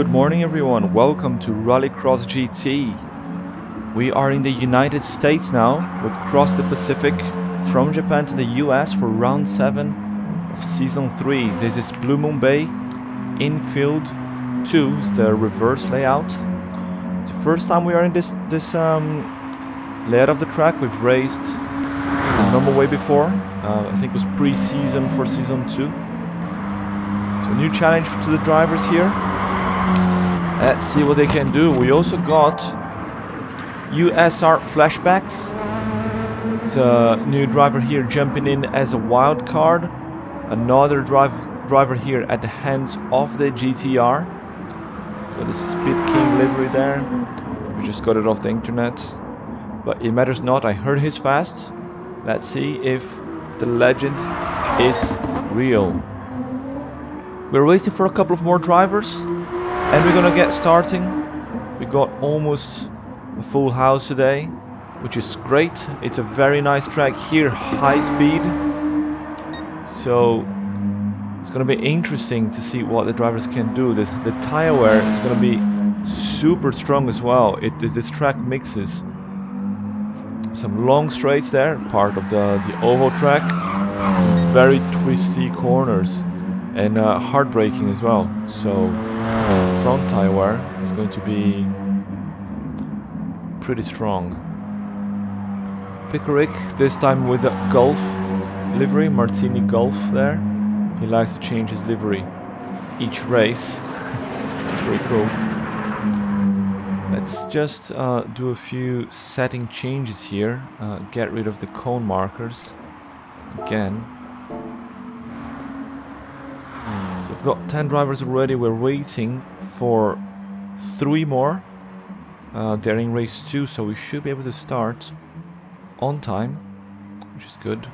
Good morning everyone, welcome to Rallycross GT. We are in the United States now. We've crossed the Pacific from Japan to the US for round 7 of season 3. This is Blue Moon Bay. Infield 2 is the reverse layout. It's the first time we are in this layout of the track. We've raced the normal way before. I think it was pre-season for season 2. So new challenge to the drivers here. Let's see what they can do. We also got USR flashbacks. It's a new driver here jumping in as a wild card. Another driver here at the hands of the GTR. So the Speed King livery there. We just got it off the internet. But it matters not, I heard he's fast. Let's see if the legend is real. We're waiting for a couple of more drivers. And we're gonna get starting. We got almost a full house today, which is great. It's a very nice track here, high speed. So it's gonna be interesting to see what the drivers can do. The tire wear is gonna be super strong as well. This track mixes some long straights there, part of the oval track, some very twisty corners, and hard braking as well. So front tire wear is going to be pretty strong. Pickerick this time with a Golf livery, Martini Golf there. He likes to change his livery each race. It's very cool. Let's just do a few setting changes here. Get rid of the cone markers again. We've got 10 drivers already. We're waiting for 3 more. They're in race 2, so we should be able to start on time, which is good.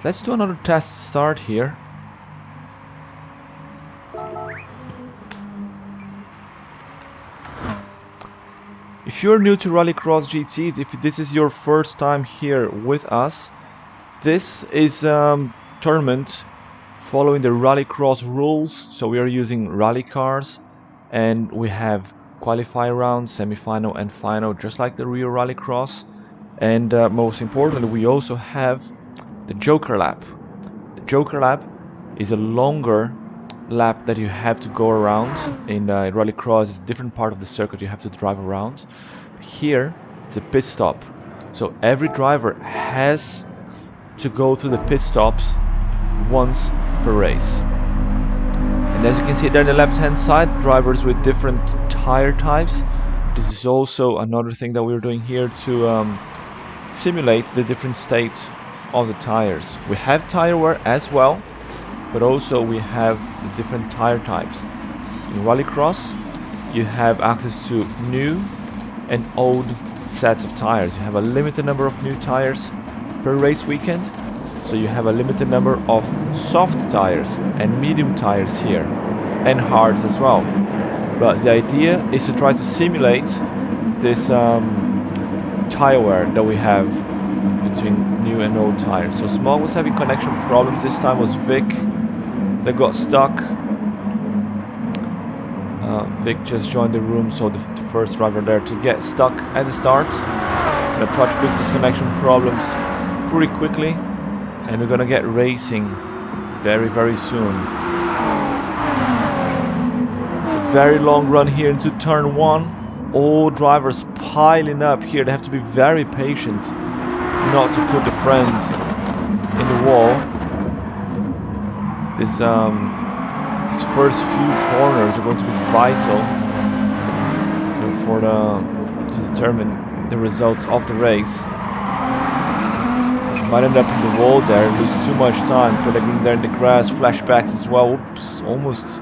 Let's do another test start here. If you're new to Rallycross GT, if this is your first time here with us, this is tournament following the Rallycross rules. So we are using rally cars, and we have qualifier rounds, semi-final and final, just like the real Rallycross. And most importantly, we also have the Joker lap. The Joker lap is a longer lap that you have to go around. In Rallycross, it's a different part of the circuit you have to drive around. Here, it's a pit stop. So every driver has to go through the pit stops once per race. And as you can see there on the left hand side, drivers with different tire types. This is also another thing that we're doing here to simulate the different states of the tires. We have tire wear as well, but also we have the different tire types. In Rallycross, you have access to new and old sets of tires. You have a limited number of new tires per race weekend, so you have a limited number of soft tires and medium tires here, and hards as well. But the idea is to try to simulate this tire wear that we have between new and old tires. So Small was having connection problems. This time was Vic that got stuck. Vic just joined the room, so the first driver there to get stuck at the start. I'm gonna try to fix this connection problems pretty quickly, and we're gonna get racing very, very soon. It's a very long run here into turn 1. All drivers piling up here. They have to be very patient not to put the friends in the wall. These first few corners are going to be vital to determine the results of the race. Might end up in the wall there, lose too much time, collecting there in the grass, flashbacks as well. Oops, almost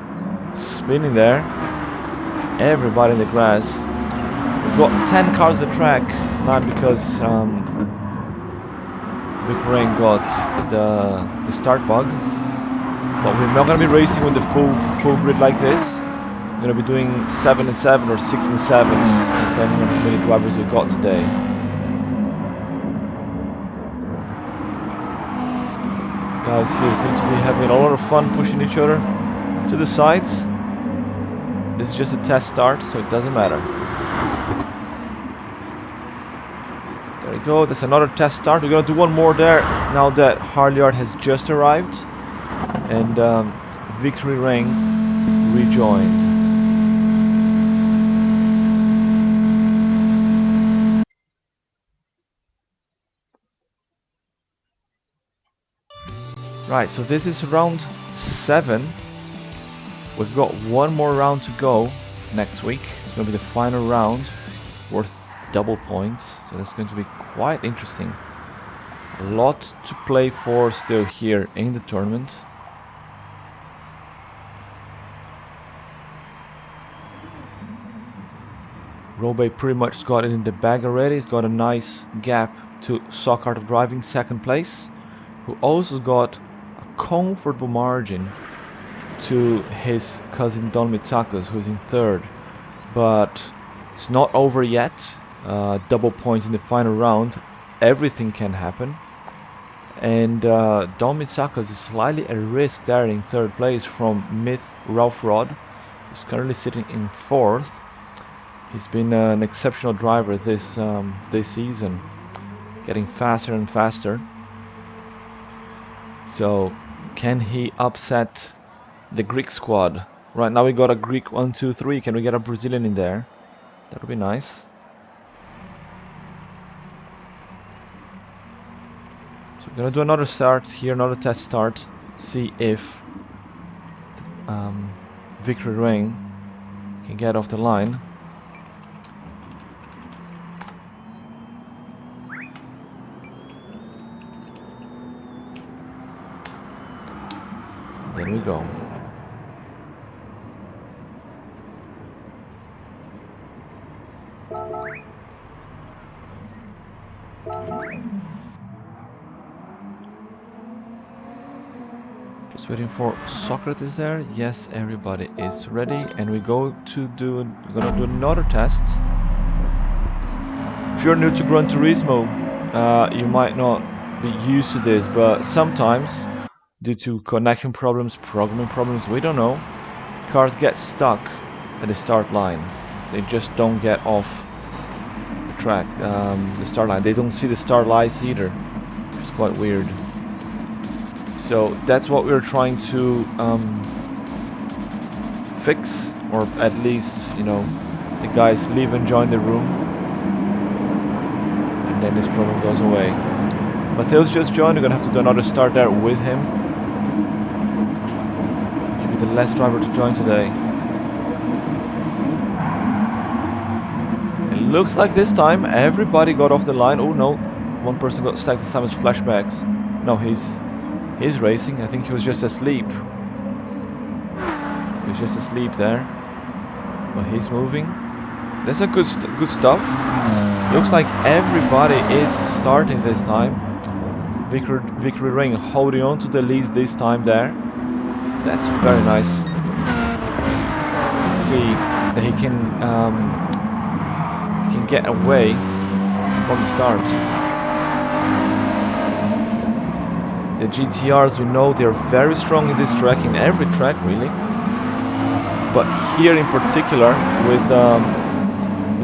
spinning there. Everybody in the grass. We've got 10 cars on the track, not because Vic Rain got the start bug. But we're not going to be racing with the full grid like this. We're going to be doing 7 and 7 or 6 and 7, depending on how many drivers we got today. Guys here seem to be having a lot of fun pushing each other. to the sides. This is just a test start, so it doesn't matter. There we go, that's another test start. We're gonna do one more there now that Harliard has just arrived and Victory Ring rejoined. Right, so this is round 7. We've got one more round to go next week. It's going to be the final round, worth double points. So that's going to be quite interesting. A lot to play for still here in the tournament. Robe pretty much got it in the bag already. He's got a nice gap to Sock Art of Driving, second place, who also got a comfortable margin to his cousin Don Mitsakas, who's in third. But it's not over yet. Double points in the final round. Everything can happen. And Don Mitsakas is slightly at risk there in third place from Myth Ralph Rod. He's currently sitting in fourth. He's been an exceptional driver this season, getting faster and faster. So can he upset the Greek squad? Right now we got a Greek 1, 2, 3. Can we get a Brazilian in there? That would be nice. So we're gonna do another start here, another test start. See if Victory Ring can get off the line. There we go. Just waiting for Socrates there. Yes, everybody is ready, and we're gonna do another test. If you're new to Gran Turismo, you might not be used to this, but sometimes, due to connection problems, programming problems, we don't know, cars get stuck at the start line. They just don't get off the track, the start line. They don't see the start lights either. It's quite weird. So that's what we're trying to fix, or at least, you know, the guys leave and join the room, and then this problem goes away. Mateus just joined. We're gonna have to do another start there with him. Should be the last driver to join today. It looks like this time everybody got off the line. Oh no, one person got stuck. This time it's flashbacks. No, he's racing. I think he was just asleep. He was just asleep there, but he's moving. That's a good stuff. Looks like everybody is starting this time. Victory Ring holding on to the lead this time there. That's very nice. See that he can get away from the start. The GTRs, we know, they're very strong in this track, in every track really. But here in particular, with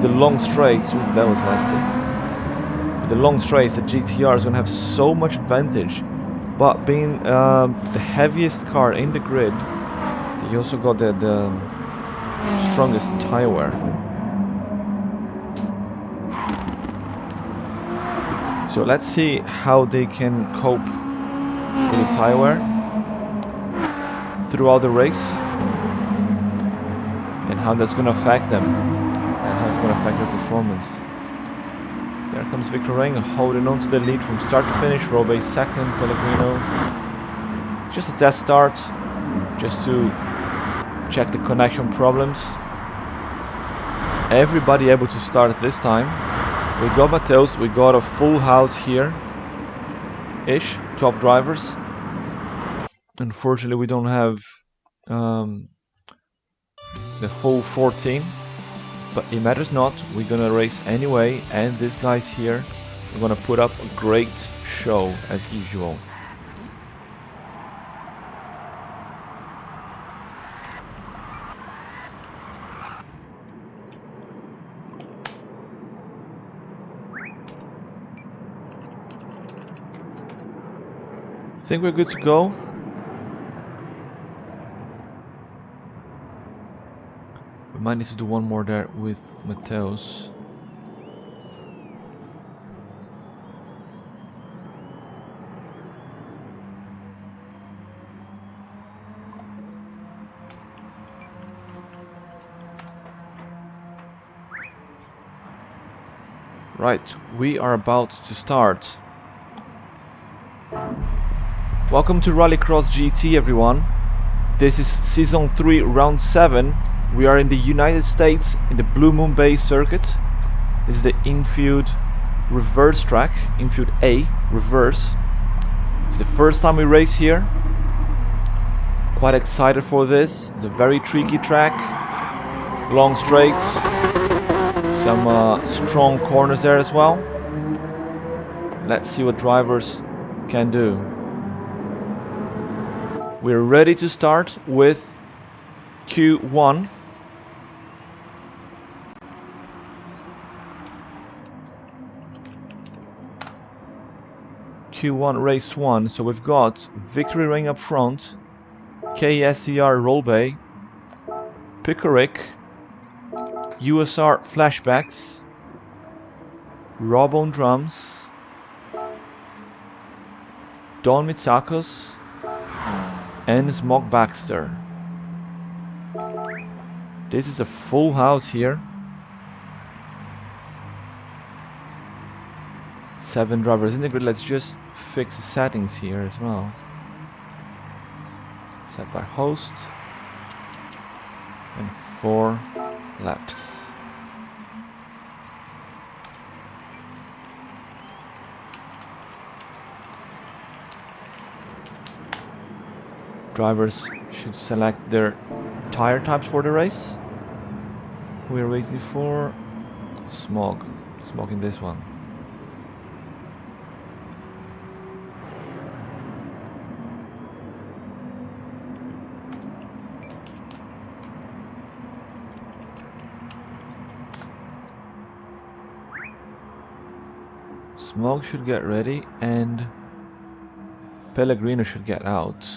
the long straights, ooh, that was nasty. With the long straights, the GTR is going to have so much advantage. But being the heaviest car in the grid, they also got the strongest tire wear. So let's see how they can cope with the tire wear throughout the race, and how that's going to affect them, and how it's going to affect their performance. There comes Victor Ring holding on to the lead from start to finish. Robe second, Pellegrino. Just a test start, just to check the connection problems. Everybody able to start at this time. We got Mateus, we got a full house here ish, 12 drivers. Unfortunately we don't have the full 14, but it matters not. We're gonna race anyway, and these guys here are gonna put up a great show as usual. Think we're good to go. We might need to do one more there with Mateos. Right, we are about to start. Welcome to Rallycross GT, everyone. This is Season 3, Round 7. We are in the United States in the Blue Moon Bay circuit. This is the Infield reverse track, Infield A, reverse. It's the first time we race here. Quite excited for this. It's a very tricky track. Long straights. Some strong corners there as well. Let's see what drivers can do. We're ready to start with Q1. Q1 race 1. So we've got Victory Ring up front, KSCR Roll Bay, Pickerick, USR Flashbacks, Rob on drums, Don Mitsakos, and Smog Baxter. This is a full house here. 7 drivers in the grid. Let's just fix the settings here as well. Set by host. And 4 laps. Drivers should select their tire types for the race. We're racing for Smog. Smog in this one. Smog should get ready and Pellegrino should get out.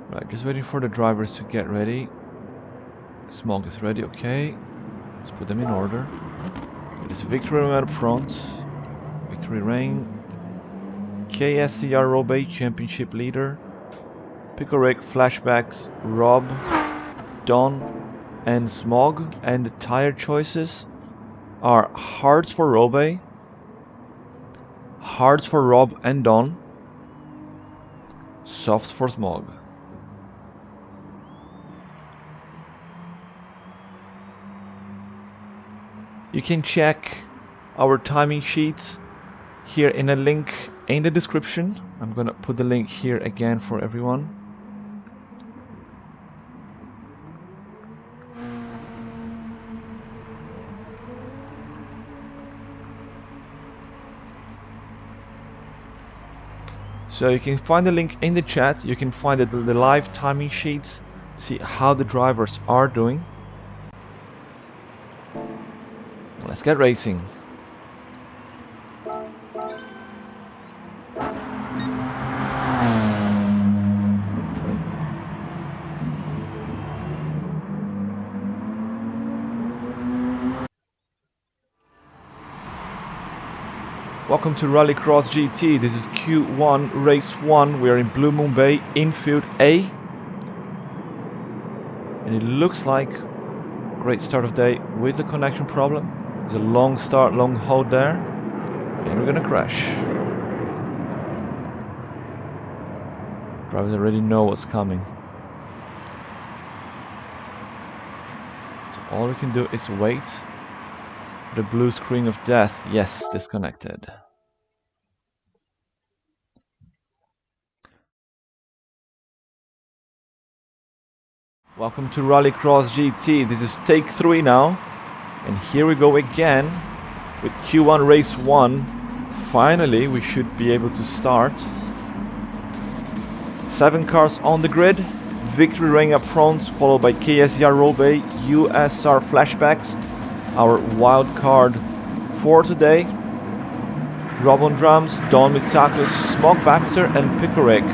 Right, just waiting for the drivers to get ready. Smog is ready, okay. Let's put them in order. It is Victory Ring up front. Victory Ring. KSCR Robay Championship leader. Pickerick, Flashbacks, Rob, Don, and Smog. And the tire choices are hards for Robay, hards for Rob and Don, softs for Smog. You can check our timing sheets here in a link in the description. I'm gonna put the link here again for everyone. So you can find the link in the chat. You can find the live timing sheets, see how the drivers are doing. Let's get racing. Welcome to Rallycross GT. This is Q1 Race 1. We are in Blue Moon Bay, Infield A. And it looks like a great start of day with a connection problem. There's a long start, long hold there. And we're gonna crash. Drivers already know what's coming. So all we can do is wait. The blue screen of death. Yes, disconnected. Welcome to Rallycross GT. This is take 3 now. And here we go again with Q1 race 1. Finally, we should be able to start. 7 cars on the grid. Victory Ring up front, followed by KSR Robey, USR Flashbacks, our wild card for today. Rob on drums, Don Mitsakos, Smog Baxter and Pickerick.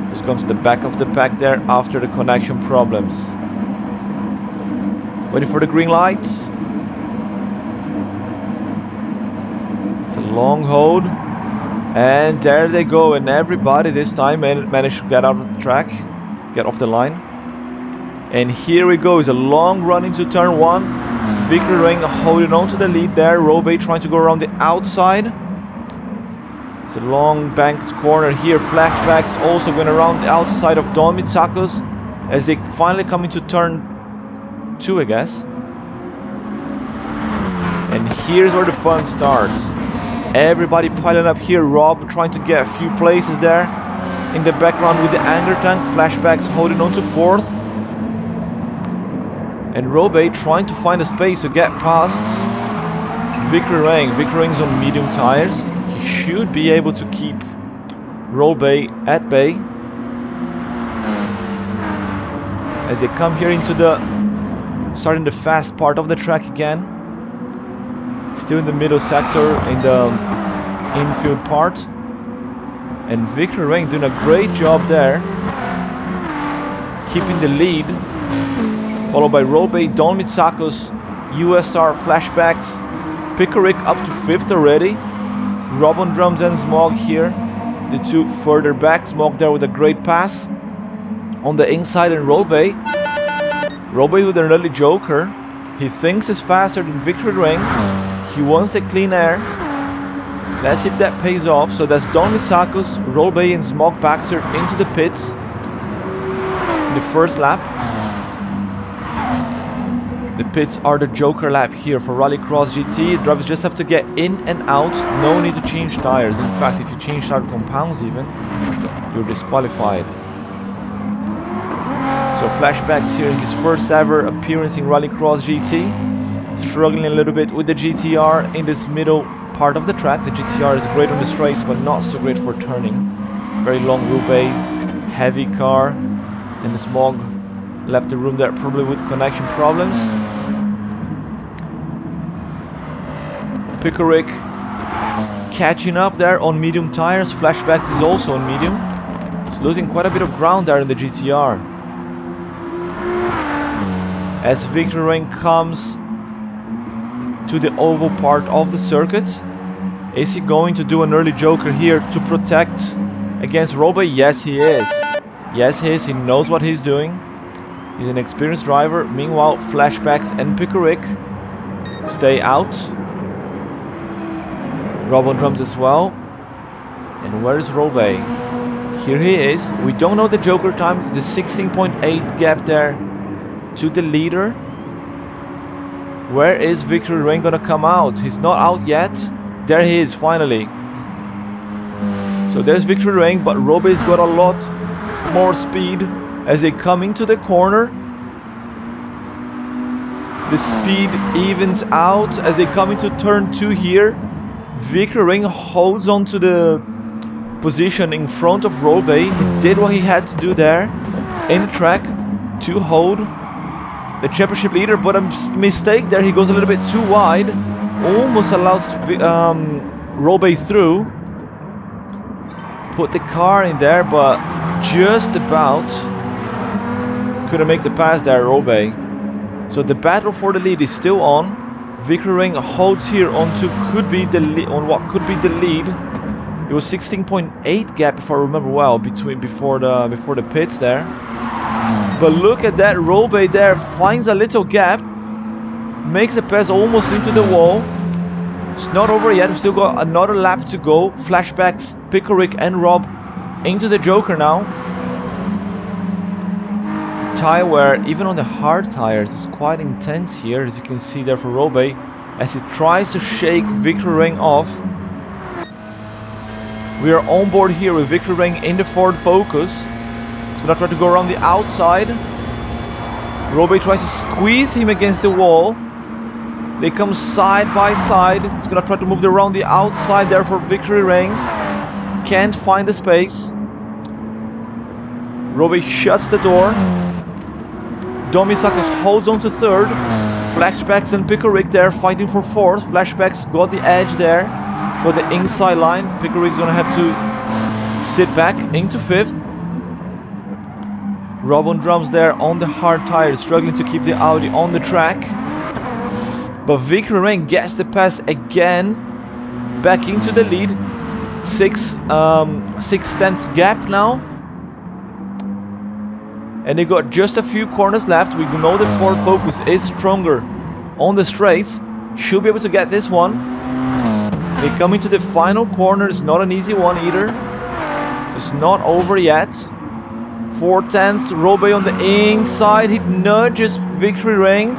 Who's gone to the back of the pack there after the connection problems. Waiting for the green lights. It's a long hold. And there they go, and everybody this time managed to get out of the track, get off the line. And here we go, it's a long run into turn 1. Victory Ring holding on to the lead there, Robey trying to go around the outside. It's a long banked corner here, Flashbacks also going around the outside of Don Mitsakos as they finally come into turn 2, I guess. And here's where the fun starts. Everybody piling up here, Rob trying to get a few places there. In the background with the anger tank, Flashbacks holding on to 4th. And Robey trying to find a space to get past Victory Ring. Victory Ring's on medium tires. He should be able to keep Robey at bay. As they come here into starting the fast part of the track again. Still in the middle sector in the infield part. And Victory Ring doing a great job there. Keeping the lead. Followed by Robey, Don Mitsakos, USR Flashbacks. Pickerick up to 5th already. Rob on drums and Smog here. The 2 further back. Smog there with a great pass. On the inside and Robey. Robey with an early joker. He thinks he's faster than Victory Ring. He wants the clean air. Let's see if that pays off. So that's Don Mitsakos, Robey and Smog Baxter into the pits. In the first lap. The pits are the joker lap here for Rallycross GT. Drivers just have to get in and out. No need to change tires. In fact, if you change tire compounds even, you're disqualified. So Flashbacks here in his first ever appearance in Rallycross GT. Struggling a little bit with the GTR in this middle part of the track. The GTR is great on the straights, but not so great for turning. Very long wheelbase, heavy car, and the Smog left the room there probably with connection problems. Pickerick catching up there on medium tires. Flashbacks is also on medium. He's losing quite a bit of ground there in the GTR. As Victory Ring comes to the oval part of the circuit. Is he going to do an early joker here to protect against Robey? Yes, he is. Yes, he is. He knows what he's doing. He's an experienced driver. Meanwhile, Flashbacks and Pickerick stay out. Rob on drums as well. And where is Robey? Here he is. We don't know the joker time. The 16.8 gap there to the leader. Where is Victory Ring gonna come out? He's not out yet. There he is, finally. So there's Victory Ring, but Robey's got a lot more speed as they come into the corner. The speed evens out as they come into turn 2 here. Victory Ring holds on to the position in front of Robey. He did what he had to do there in the track to hold the championship leader, but a mistake there. He goes a little bit too wide, almost allows Robey through. Put the car in there, but just about couldn't make the pass there, Robey. So the battle for the lead is still on. Victory Ring holds here onto what could be the lead. It was 16.8 gap, if I remember well, before the pits there. But look at that, Robey there finds a little gap, makes a pass almost into the wall. It's not over yet, we've still got another lap to go. Flashbacks, Pickerick and Rob into the joker now. Tire wear, even on the hard tires, is quite intense here, as you can see there for Robey, as he tries to shake Victory Ring off. We are on board here with Victory Ring in the Ford Focus. He's gonna try to go around the outside. Robe tries to squeeze him against the wall. They come side by side. He's gonna try to move around the outside there for victory ring. Can't find the space. Robe shuts the door. Domisakos holds on to third. Flashbacks and Pickerick there fighting for fourth. Flashbacks got the edge there for the inside line. Pickerick's gonna have to sit back into fifth. Rob on drums there on the hard tires, struggling to keep the Audi on the track. But Victory Ring gets the pass again, back into the lead. 6/10 gap now. And they got just a few corners left. We know the Ford Focus is stronger on the straights. Should be able to get this one. They come into the final corner. It's not an easy one either. So it's not over yet. 4/10, Robe on the inside. He nudges Victory Ring.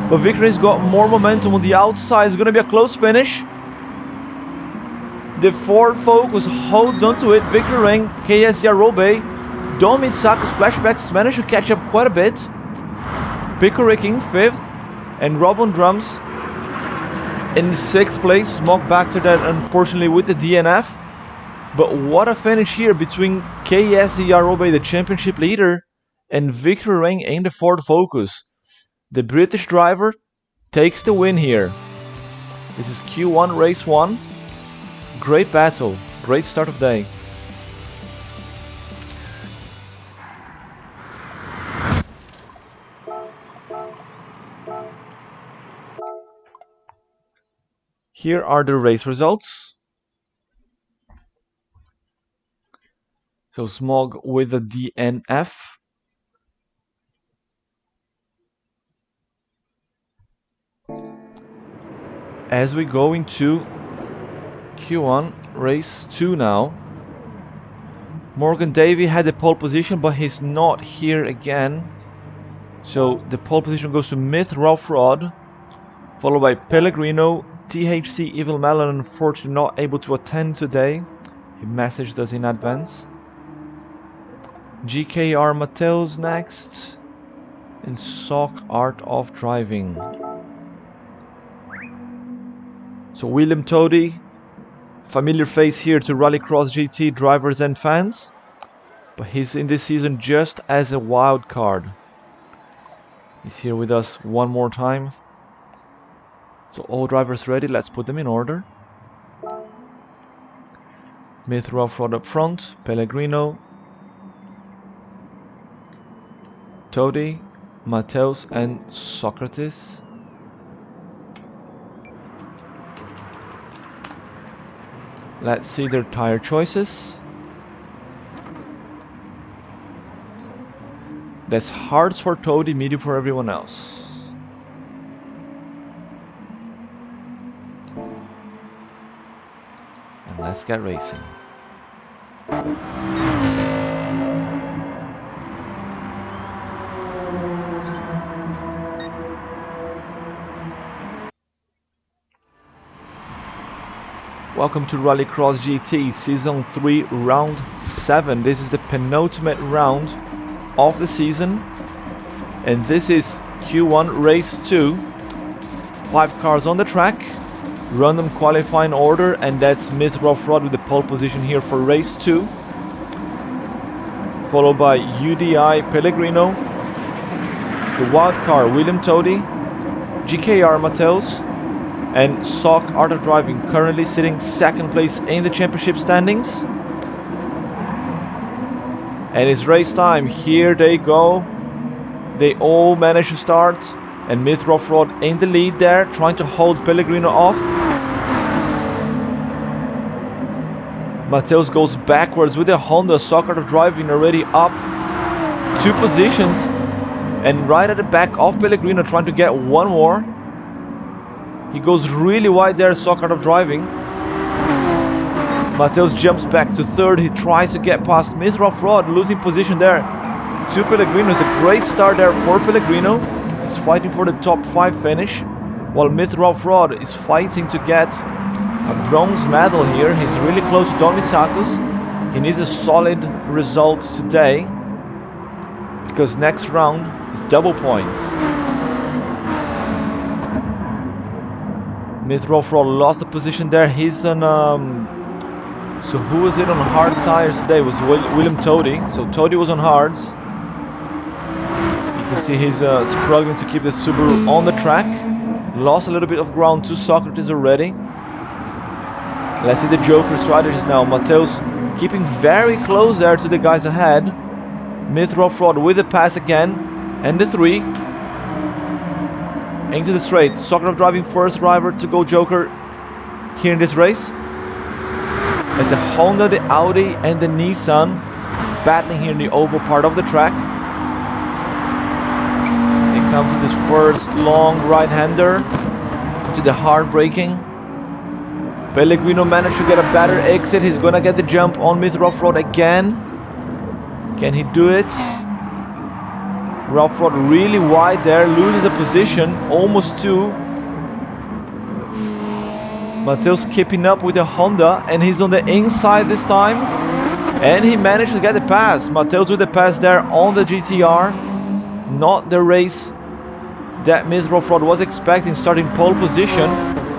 But Victory's got more momentum on the outside. It's going to be a close finish. The Ford Focus holds onto it. Victory Ring, KSR Robe. Domisakos Flashbacks managed to catch up quite a bit. Pickerick in fifth. And Rob on drums in sixth place. Smog Baxter that unfortunately with the DNF. But what a finish here between KSR Robe, the championship leader, and Victory Ring in the Ford Focus. The British driver takes the win here. This is Q1 race 1. Great battle. Great start of day. Here are the race results. So Smog with a DNF. As we go into Q1 race 2 now. Morgan Davey had the pole position, but he's not here again. So the pole position goes to Myth Rough Rod, followed by Pellegrino. THC Evil Melon unfortunately not able to attend today. He messaged us in advance. GKR Mateos next. And Sock Art of Driving. So William Toady, familiar face here to Rallycross GT drivers and fans. But he's in this season just as a wild card. He's here with us one more time. So all drivers ready, let's put them in order. Myth Rough Rod up front, Pellegrino, Toady, Mateos and Socrates. Let's see their tire choices. That's hards for Toady, medium for everyone else. And let's get racing. Welcome to Rallycross GT Season 3 Round 7. This is the penultimate round of the season. And this is Q1 Race 2. 5 cars on the track. Random qualifying order, and that's Myth Rough Rod with the pole position here for Race 2. Followed by UDI Pellegrino. The wild car William Toady. GKR Mateos. And Sock Art of Driving, currently sitting second place in the championship standings. And it's race time. Here they go. They all manage to start. And Myth Rough Rod in the lead there, trying to hold Pellegrino off. Mateos goes backwards with the Honda. Sock Art of Driving already up 2 positions. And right at the back of Pellegrino, trying to get one more. He goes really wide there, Sock Art of Driving. Mateos jumps back to third. He tries to get past Myth Rough Rod, losing position there to Pellegrino. It's a great start there for Pellegrino. He's fighting for the top 5 finish, while Myth Rough Rod is fighting to get a bronze medal here. He's really close to Domisakos. He needs a solid result today, because next round It's double points. Myth-Roll-Fraud lost the position there. He's on so who was it on hard tires today? It was William Tody. So Tody was on hards. You can see he's struggling to keep the Subaru on the track. Lost a little bit of ground to Socrates already. Let's see the Joker strategies now. Mateus keeping very close there to the guys ahead. Myth-Roll-Fraud with the pass again. And the 3. Into the straight. Socrates driving first driver to go Joker here in this race. As the Honda, the Audi and the Nissan battling here in the oval part of the track. They come to this first long right-hander to the hard braking. Pellegrino managed to get a better exit. He's gonna get the jump on Myth-Roll-Fraud again. Can he do it? Roll-Fraud really wide there, loses a position, almost 2. Mateus keeping up with the Honda, and he's on the inside this time. And he managed to get the pass. Mateus with the pass there on the GTR. Not the race that Myth-Roll-Fraud was expecting, starting pole position.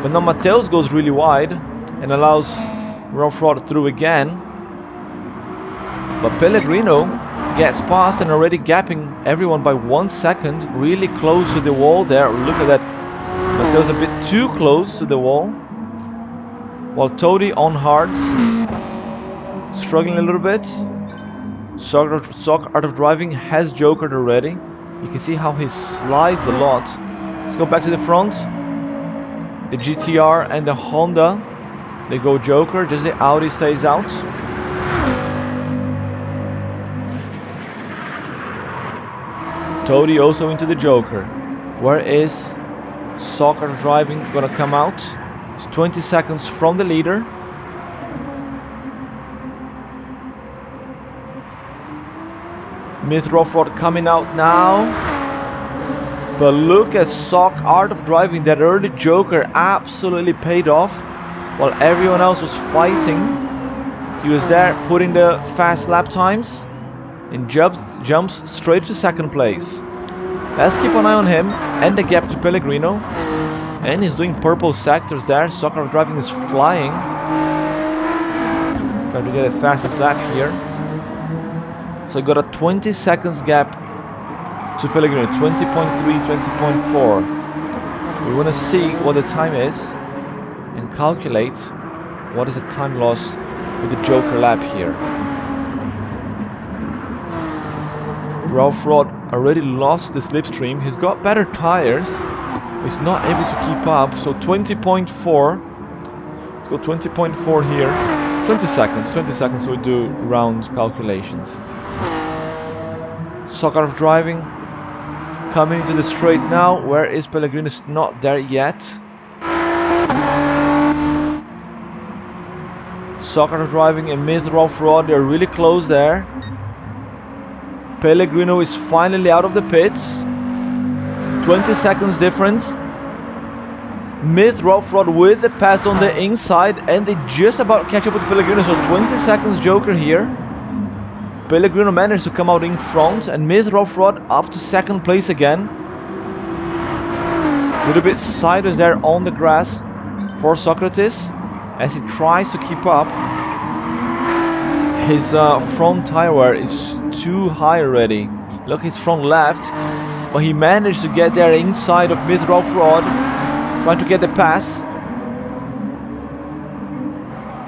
But now Mateus goes really wide and allows Roll-Fraud through again. But Pellegrino gets past and already gapping everyone by 1 second. Really close to the wall there. Look at that. Mateus a bit too close to the wall. While Tody on hards, struggling a little bit. Sock Art of Driving has jokered already. You can see how he slides a lot. Let's go back to the front. The GTR and the Honda, they go joker, just the Audi stays out. Tody also into the joker. Where is Sock Art of Driving gonna come out? It's 20 seconds from the leader. Myth-Roll-Fraud coming out now. But look at Sock Art of Driving. That early joker absolutely paid off. While everyone else was fighting, he was there putting the fast lap times and jumps straight to second place. Let's keep an eye on him and the gap to Pellegrino. And he's doing purple sectors there. Sock Art of Driving is flying. Trying to get the fastest lap here. So he got a 20 seconds gap to Pellegrino. 20.3, 20.4. We want to see what the time is and calculate what is the time loss with the joker lap here. Roll-Fraud already lost the slipstream. He's got better tires. He's not able to keep up. So 20.4. Let's go 20.4 here. 20 seconds. 20 seconds we do round calculations. Sock Art of Driving coming into the straight now. Where is Pellegrino? Is not there yet. Sock Art of Driving and Myth-Roll-Fraud, they're really close there. Pellegrino is finally out of the pits. 20 seconds difference. Myth-Roll-Fraud with the pass on the inside, and they just about catch up with Pellegrino. So 20 seconds joker here. Pellegrino managed to come out in front, and Myth-Roll-Fraud up to second place again. A little bit sideways there on the grass for Socrates as he tries to keep up. His front tire wear is too high already. Look, his front left, but he managed to get there inside of Myth-Roll-Fraud, trying to get the pass.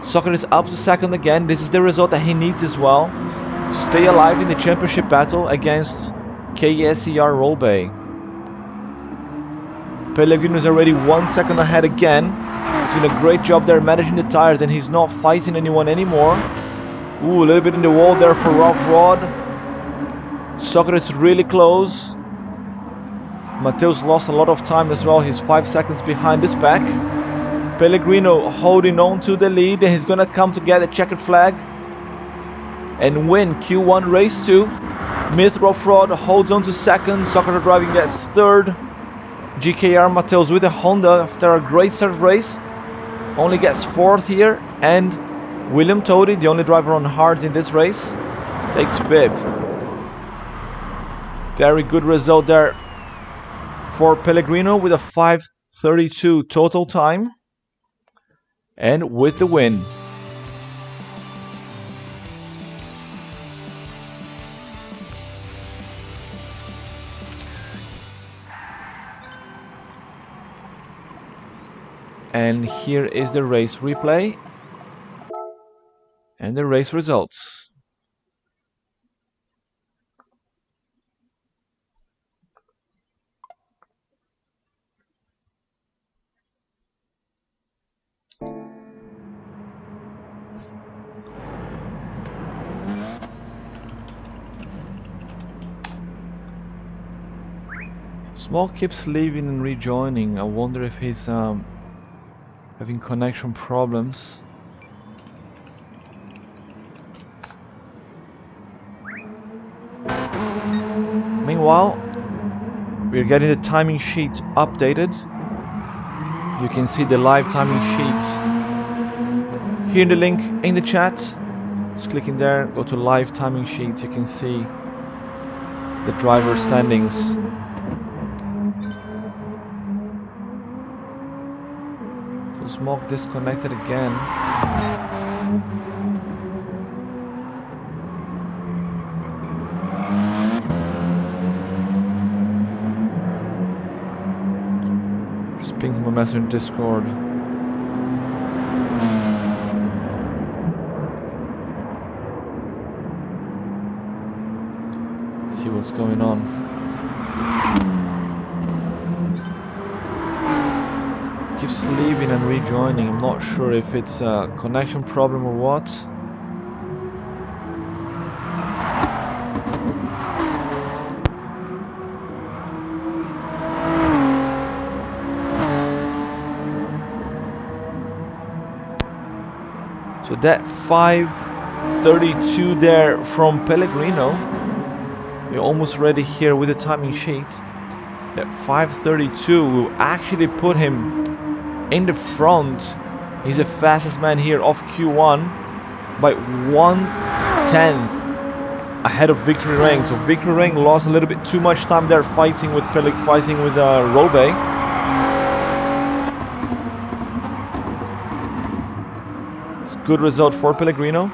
Socrates up to second again. This is the result that he needs as well to stay alive in the championship battle against KSER Rollbay. Pellegrino is already 1 second ahead again. He's doing a great job there managing the tires, and he's not fighting anyone anymore. Ooh, a little bit in the wall there for Roll-Fraud. Socrates really close. Mateus lost a lot of time as well. He's 5 seconds behind this pack. Pellegrino holding on to the lead, and he's gonna come to get a checkered flag and win Q1 race 2. Myth-Roll-Fraud holds on to second. Sock Art of Driving gets third. GKR Mateus with a Honda after a great start race only gets fourth here, and William Tody, the only driver on hard in this race, takes fifth. Very good result there for Pellegrino with a 5:32 total time and with the win. And here is the race replay and the race results. Small keeps leaving and rejoining. I wonder if he's having connection problems. Meanwhile, we're getting the timing sheet updated. You can see the live timing sheet here in the link in the chat. Just click in there, go to live timing sheet. You can see the driver standings. So Smog disconnected again. Just ping him a message in Discord. See what's going on. Keeps leaving and rejoining. I'm not sure if it's a connection problem or what. So that 5:32 there from Pellegrino. We're almost ready here with the timing sheet. That 5:32 will actually put him in the front. He's the fastest man here of Q1 by 1/10 ahead of Victory Ring. So Victory Ring lost a little bit too much time there fighting with Robe. It's a good result for Pellegrino.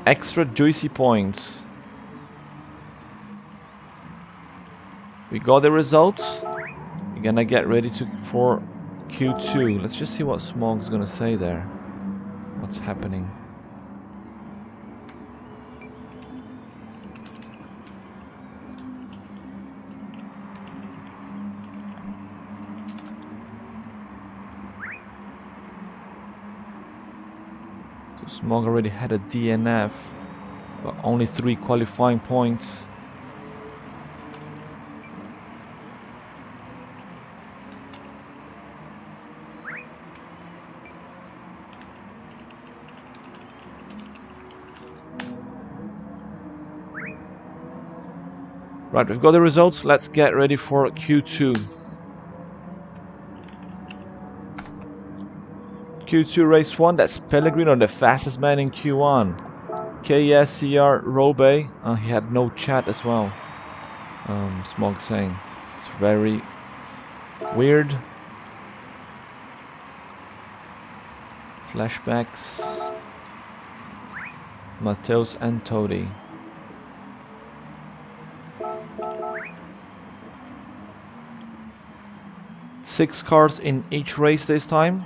Extra juicy points. We got the results. We're gonna get ready for Q2. Let's just see what Smog's gonna say there. What's happening? So Smog already had a DNF, but only 3 qualifying points. Right, we've got the results. Let's get ready for Q2. Q2 race 1, that's Pellegrino, the fastest man in Q1. KSCR Robe, he had no chat as well. Smog saying it's very weird. Flashbacks. Mateus and Todi. Six cars in each race this time.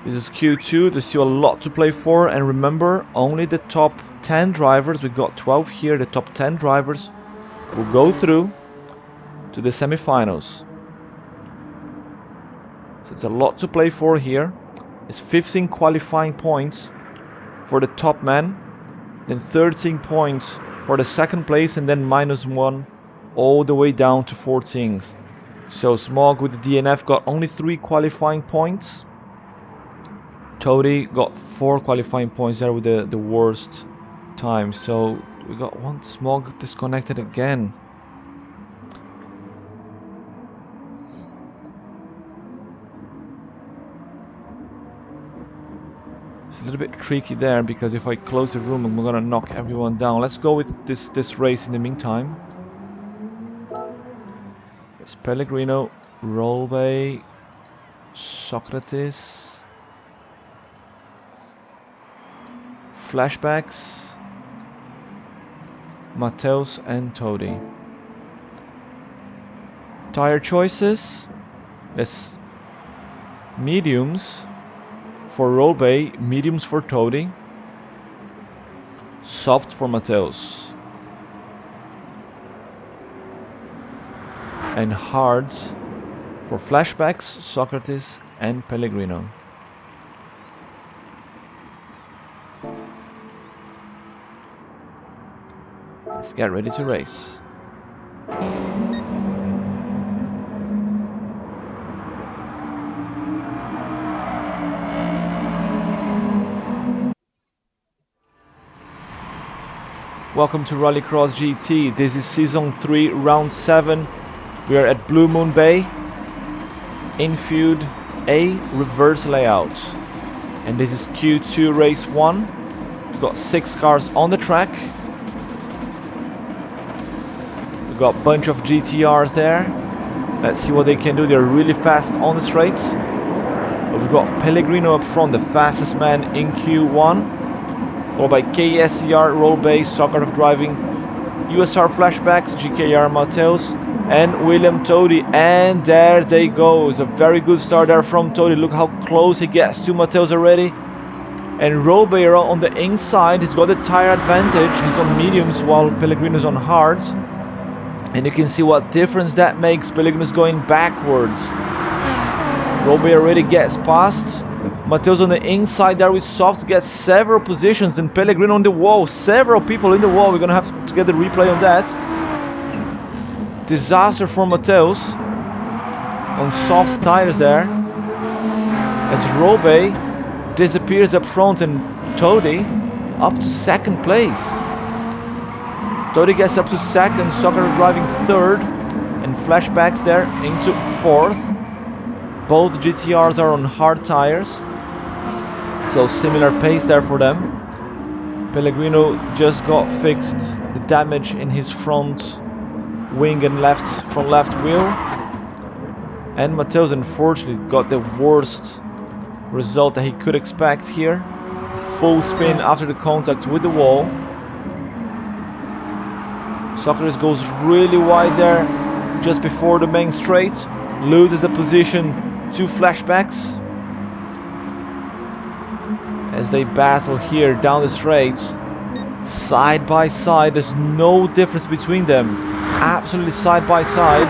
This is Q2, there's still a lot to play for, and remember, only the top 10 drivers, we got 12 here, the top 10 drivers will go through to the semifinals. So it's a lot to play for here. It's 15 qualifying points for the top man, then 13 points for the second place, and then -1 all the way down to 14th. So Smog with the DNF got only 3 qualifying points. Todi got 4 qualifying points there with the worst time. So we got one Smog disconnected again. It's little bit tricky there, because if I close the room, I'm gonna knock everyone down. Let's go with this race in the meantime. It's Pellegrino, Rolbe, Socrates, Flashbacks, Mateus and Todi. Tire choices. There's mediums for Rolbe, mediums for Todi, soft for Mateus, and hard for Flashbacks, Socrates and Pellegrino. Let's get ready to race. Welcome to Rallycross GT. This is Season 3, Round 7. We are at Blue Moon Bay, Infield A reverse layout. And this is Q2 Race 1. We've got 6 cars on the track. We've got a bunch of GTRs there. Let's see what they can do. They're really fast on the straights. But we've got Pellegrino up front, the fastest man in Q1. Followed by KSCR, Rolbe, Soccer of Driving, USR Flashbacks, GKR Mateus, and William Todi. And there they go. It's a very good start there from Todi. Look how close he gets to Mateus already. And Rolbe on the inside. He's got the tire advantage. He's on mediums while Pellegrino's on hards. And you can see what difference that makes. Pellegrino's going backwards. Rolbe already gets past. Mateus on the inside there with softs, gets several positions, and Pellegrino on the wall, several people in the wall. We're gonna have to get the replay on that. Disaster for Mateus on soft tires there, as Rolbe disappears up front and Todi up to second place. Todi gets up to second, Soccer driving third, and Flashbacks there into fourth. Both GTRs are on hard tires, so similar pace there for them. Pellegrino just got fixed the damage in his front wing and front left wheel. And Mateus unfortunately got the worst result that he could expect here. Full spin after the contact with the wall. Socrates goes really wide there just before the main straight. Loses the position to Flashbacks as they battle here down the straight, side by side. There's no difference between them, absolutely side by side.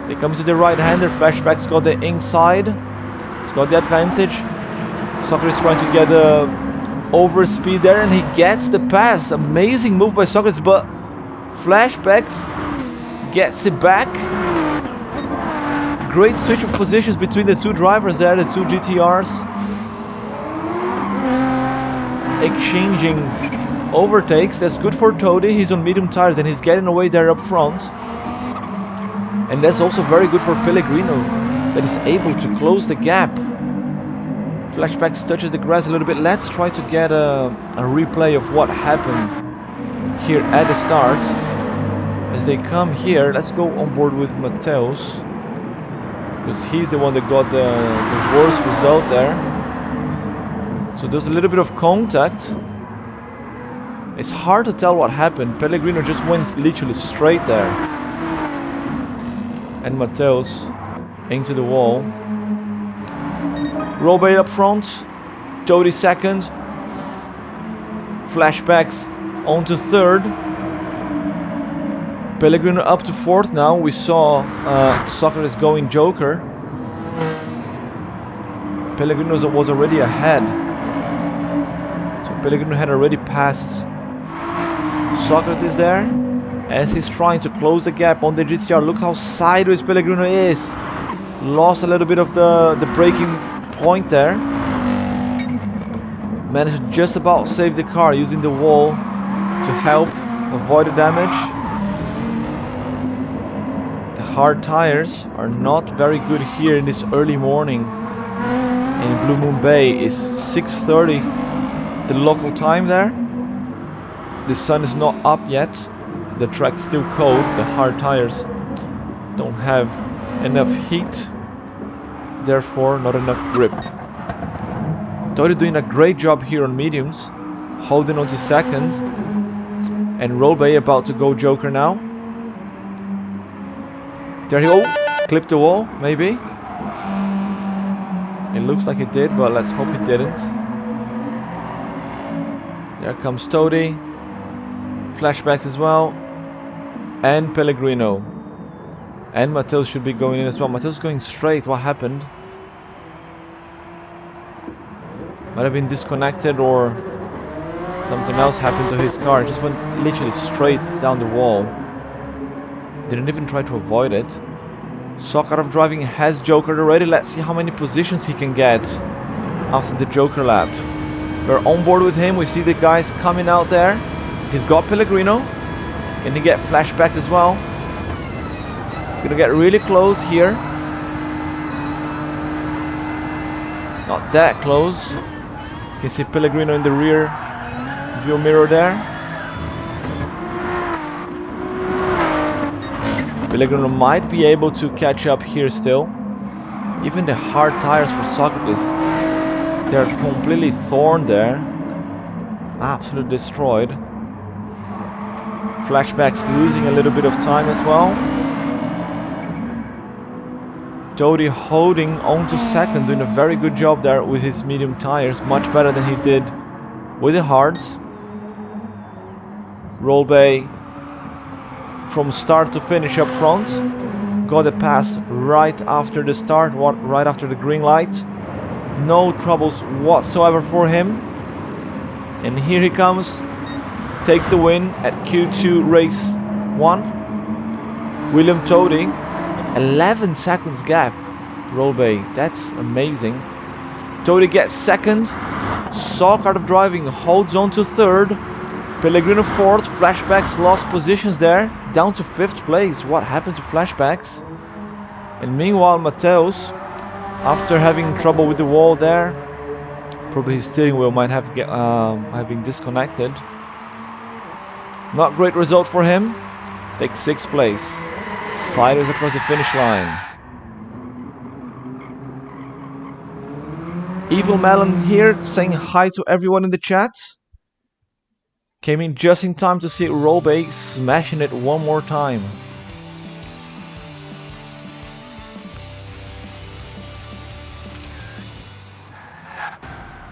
They come to the right-hander. Flashbacks got the inside, he's got the advantage. Socrates trying to get the overspeed there, and he gets the pass. Amazing move by Socrates, but Flashbacks gets it back. Great switch of positions between the two drivers there, the two GTRs. Exchanging overtakes. That's good for Todi. He's on medium tires and he's getting away there up front. And that's also very good for Pellegrino, that is able to close the gap. Flashbacks touches the grass a little bit. Let's try to get a replay of what happened here at the start. As they come here, let's go on board with Mateus, because he's the one that got the worst result there. So there's a little bit of contact. It's hard to tell what happened. Pellegrino just went literally straight there, and Mateus into the wall. Rolbe up front, Todi second, Flashbacks onto third. Pellegrino up to fourth now. We saw Socrates going Joker. Pellegrino was already ahead. So Pellegrino had already passed Socrates there, as he's trying to close the gap on the GTR. Look how sideways Pellegrino is. Lost a little bit of the braking point there. Managed to just about save the car using the wall to help avoid the damage. Hard tires are not very good here in this early morning in Blue Moon Bay is 6:30 the local time there. The sun is not up yet. The track's still cold. The hard tires don't have enough heat, therefore not enough grip. Tyre doing a great job here on mediums, holding on to second, and Rollbay about to go Joker now. There he go, clipped the wall, maybe. It looks like it did, but let's hope it didn't. There comes Toady, flashbacks as well, and Pellegrino. And Mateus should be going in as well. Mateus going straight, what happened? Might have been disconnected or something else happened to his car. It just went literally straight down the wall. Didn't even try to avoid it. Sock out of driving has Joker already. Let's see how many positions he can get after the Joker lap. We're on board with him. We see the guys coming out there. He's got Pellegrino. And he get flashbacks as well. He's gonna get really close here. Not that close. You can see Pellegrino in the rear view mirror there. Pellegrino might be able to catch up here still. Even the hard tires for Socrates, they're completely torn there. Absolutely destroyed. Flashbacks losing a little bit of time as well. Toady holding on to second, doing a very good job there with his medium tires. Much better than he did with the hards. Rollbay from start to finish up front. Got a pass right after the start, right after the green light. No troubles whatsoever for him. And here he comes. Takes the win at Q2 race 1. William Toady. 11 seconds gap. Rollbay. That's amazing. Toady gets second. Sock out of driving. Holds on to third. Pellegrino fourth. Flashbacks lost positions there. Down to 5th place. What happened to flashbacks? And meanwhile, Mateus, after having trouble with the wall there, probably his steering wheel might have been disconnected. Not great result for him. Takes 6th place. Sliders across the finish line. Evil Melon here saying hi to everyone in the chat. Came in just in time to see Rollbay smashing it one more time.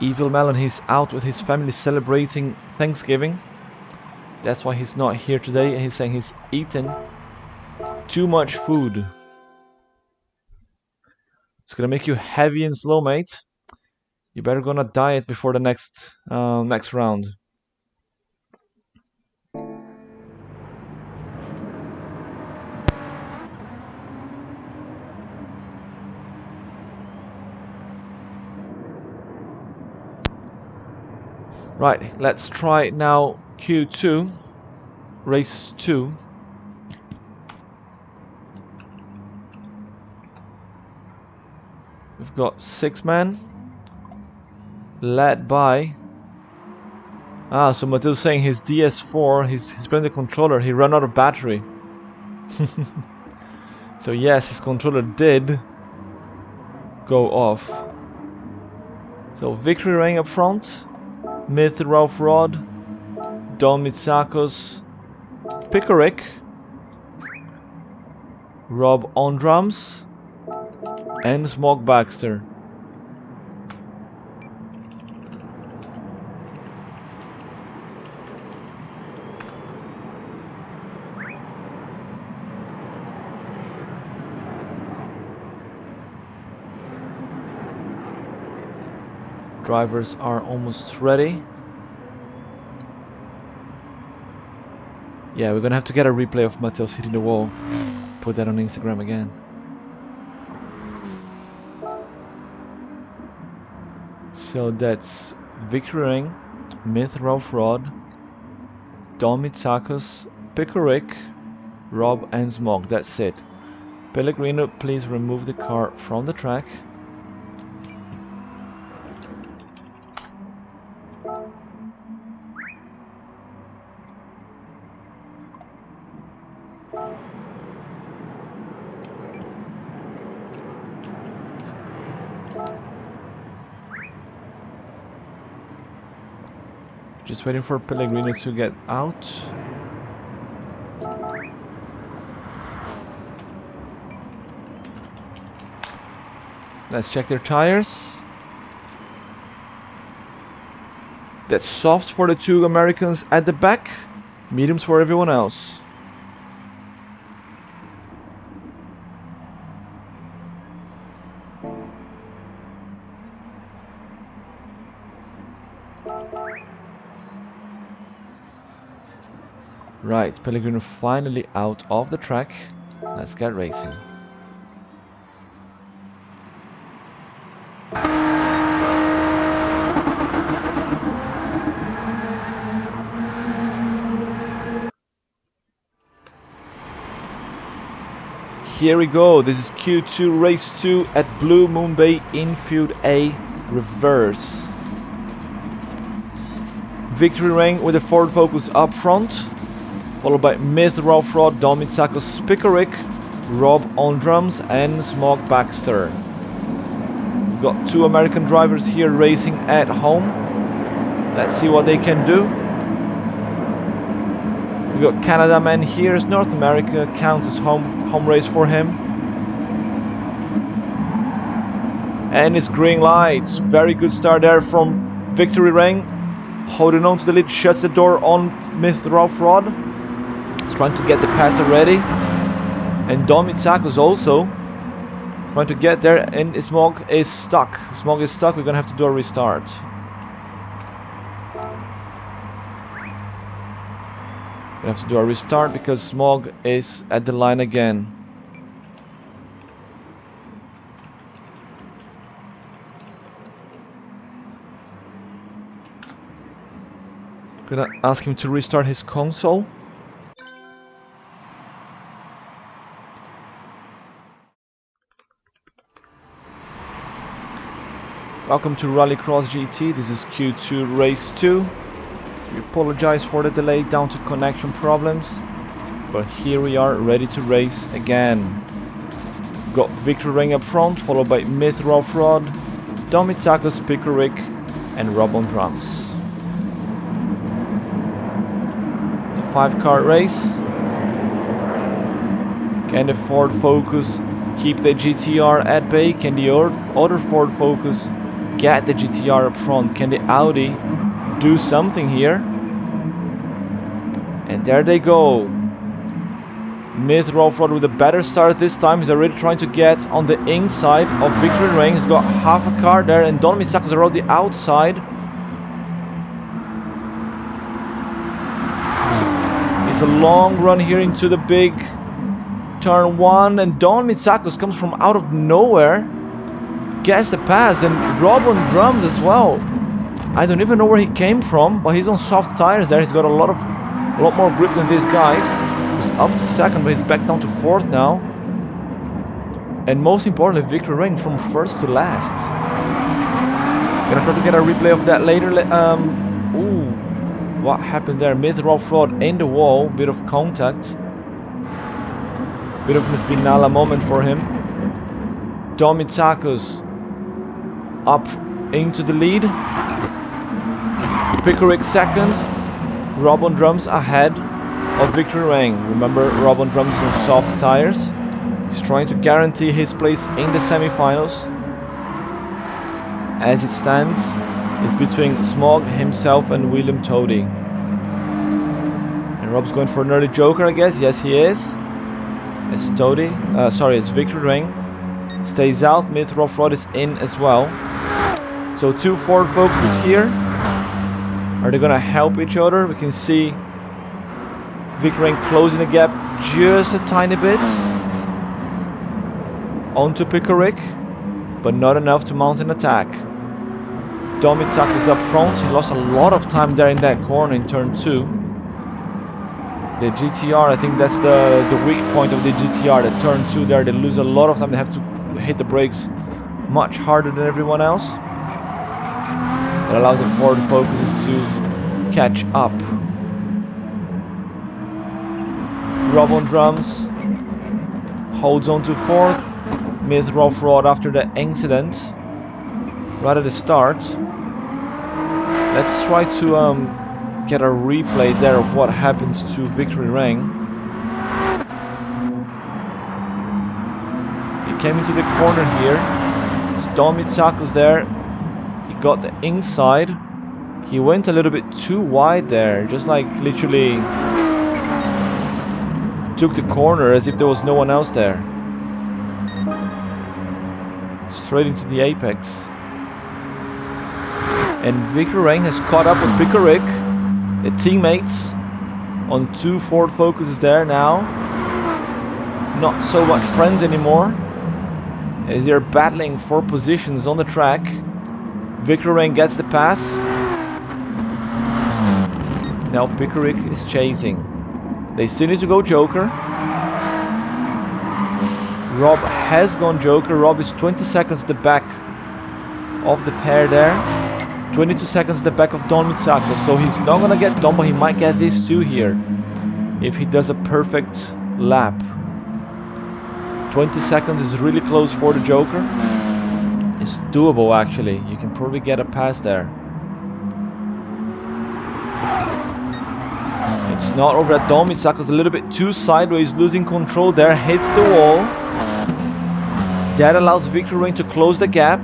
Evil Melon, he's out with his family celebrating Thanksgiving. That's why he's not here today. He's saying he's eaten too much food. It's gonna make you heavy and slow, mate. You better gonna diet before the next round. Right, let's try now Q2, race 2. We've got 6 men, led by... so Mateus saying his DS4, he's playing the controller, he ran out of battery. So yes, his controller did go off. So Victory Ring up front. Myth Ralph Rod, Don Mitsakos, Pickerick, Rob on drums, and Smog Baxter. Drivers are almost ready. Yeah, we're gonna have to get a replay of Mateus hitting the wall. Put that on Instagram again. So that's Victory Ring, Myth Ralph Rod, Don Mitsakos, Pickerick, Rob and Smog. That's it. Pellegrino, please remove the car from the track. Just waiting for Pellegrino to get out. Let's check their tires. That's softs for the two Americans at the back, mediums for everyone else. Right, Pellegrino finally out of the track. Let's get racing. Here we go. This is Q2 race 2 at Blue Moon Bay Infield A reverse. Victory Ring with a Ford Focus up front, followed by Myth Rawfrod, Domitsakos Pickerick, Rob on drums, and Smog Baxter. We've got two American drivers here racing at home. Let's see what they can do. We've got Canada man here as North America, counts as home race for him. And it's green lights. Very good start there from Victory Ring. Holding on to the lead, shuts the door on Myth Rawfrod. He's trying to get the pass already. And Domitsakos also trying to get there, and Smog is stuck. Smog is stuck, we're gonna have to do a restart. We have to do a restart because Smog is at the line again. Gonna ask him to restart his console. Welcome to Rallycross GT. This is Q2 race 2. We apologize for the delay down to connection problems, but here we are ready to race again. Got Victory Ring up front, followed by Myth Rawfrod, Domitsakos Pickerick, and Rob on drums. It's a 5-car race. Can the Ford Focus keep the GTR at bay? Can the other Ford Focus get the GTR up front? Can the Audi do something here? And there they go. Myth Rawfrod with a better start this time. He's already trying to get on the inside of Victory Ring. He's got half a car there, and Don Mitsakos around the outside. It's a long run here into the big turn 1, and Don Mitsakos comes from out of nowhere, gets the pass, and Rob on drums as well. I don't even know where he came from, but he's on soft tires there. He's got a lot more grip than these guys. He's up to second, but he's back down to fourth now. And most importantly, Victory Ring from first to last. Gonna try to get a replay of that later. Ooh, what happened there? Myth Rawfrod in the wall, bit of contact. Bit of Miss Vinala moment for him. Domitsakos up into the lead. Pickerick second. Rob on drums ahead of Victory Ring. Remember, Rob on drums on soft tires. He's trying to guarantee his place in the semi-finals. As it stands, it's between Smog, himself, and William Toady. And Rob's going for an early joker, I guess. Yes, he is. It's Toady. It's Victory Ring. Stays out. Myth Rawfrod is in as well. So two Ford Focuses here. Are they gonna help each other? We can see Victory Ring closing the gap just a tiny bit onto Pickerick, but not enough to mount an attack. Domitsakos is up front. He lost a lot of time there in that corner in turn 2. The GTR, I think that's the weak point of the GTR. The turn 2 there, they lose a lot of time. They have to hit the brakes much harder than everyone else. That allows the Ford Focuses to catch up. Rob on drums holds on to fourth. Myth Rawfrod after the incident right at the start. Let's try to get a replay there of what happens to Victory Ring. He came into the corner here. Domitako's there. He got the inside. He went a little bit too wide there, just like literally took the corner as if there was no one else there. Straight into the apex. And Victor Rain has caught up with Pickerick, the teammates, on 2 Ford Focuses there now. Not so much friends anymore, as they're battling for positions on the track. Victor Rain gets the pass. Now Pickerick is chasing. They still need to go Joker. Rob has gone Joker. Rob is 20 seconds the back of the pair there. 22 seconds the back of Don Mitsako. So he's not gonna get Don, but he might get this too here if he does a perfect lap. 20 seconds is really close for the Joker. It's doable actually. You can probably get a pass there. It's not over at Don. Mitsako's a little bit too sideways, losing control there, hits the wall. That allows Victor Rain to close the gap.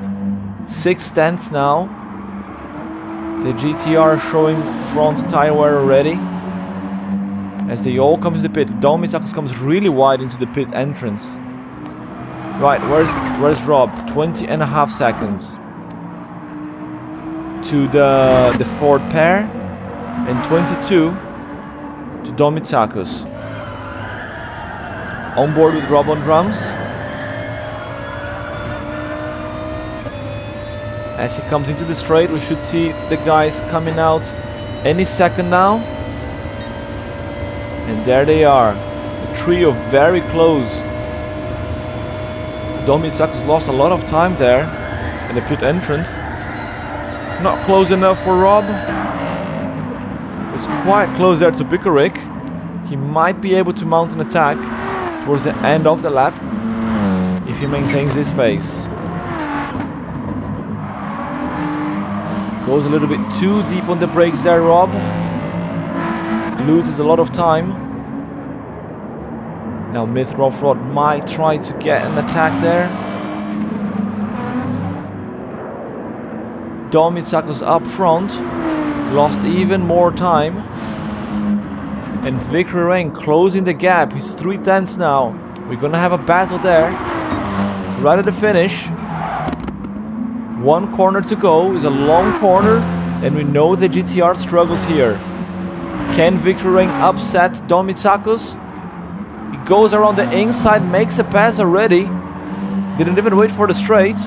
6 tenths now. The GTR showing front tire wear already. As they all come to the pit. Don Mitsakos comes really wide into the pit entrance. Right, where's Rob? 20.5 seconds to the Ford pair, and 22 to Don Mitsakos. On board with Rob on drums. As he comes into the straight, we should see the guys coming out any second now. And there they are, the trio very close. Don Mitsakos lost a lot of time there in the pit entrance. Not close enough for Rob. It's quite close there to Pickerick. He might be able to mount an attack towards the end of the lap if he maintains this pace. Goes a little bit too deep on the brakes there, Rob. Loses a lot of time. Now Myth-Rough-Rod might try to get an attack there. Don Mitsakos up front. Lost even more time. And Victor Rain closing the gap. He's 3 tenths now. We're gonna have a battle there. Right at the finish. 1 corner to go. It's a long corner. And we know the GTR struggles here. Can Victor Rain upset Don Mitsakos? He goes around the inside, makes a pass already. Didn't even wait for the straight.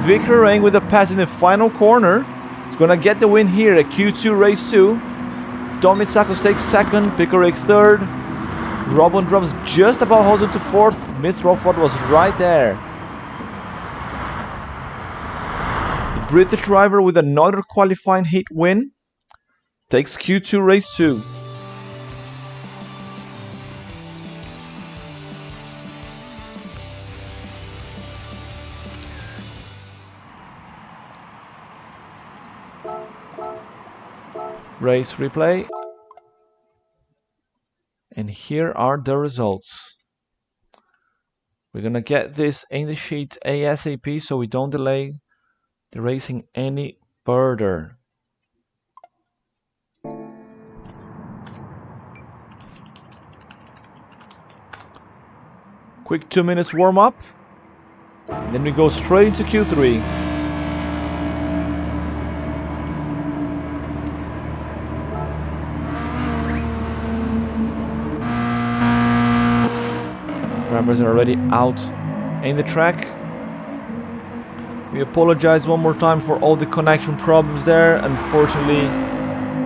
Victor Rain with a pass in the final corner. He's gonna get the win here at Q2 race 2. Don Mitsakos takes 2nd, Pickerick 3rd. Rob on drums just about holds it to 4th. Myth-Rough-Rod was right there. The British driver with another qualifying heat win takes Q2 race 2. Race replay. And here are the results. We're gonna get this in the sheet ASAP so we don't delay the racing any further. Quick 2 minutes warm up. Then we go straight into Q3. Drivers are already out in the track. We apologize one more time for all the connection problems there. Unfortunately,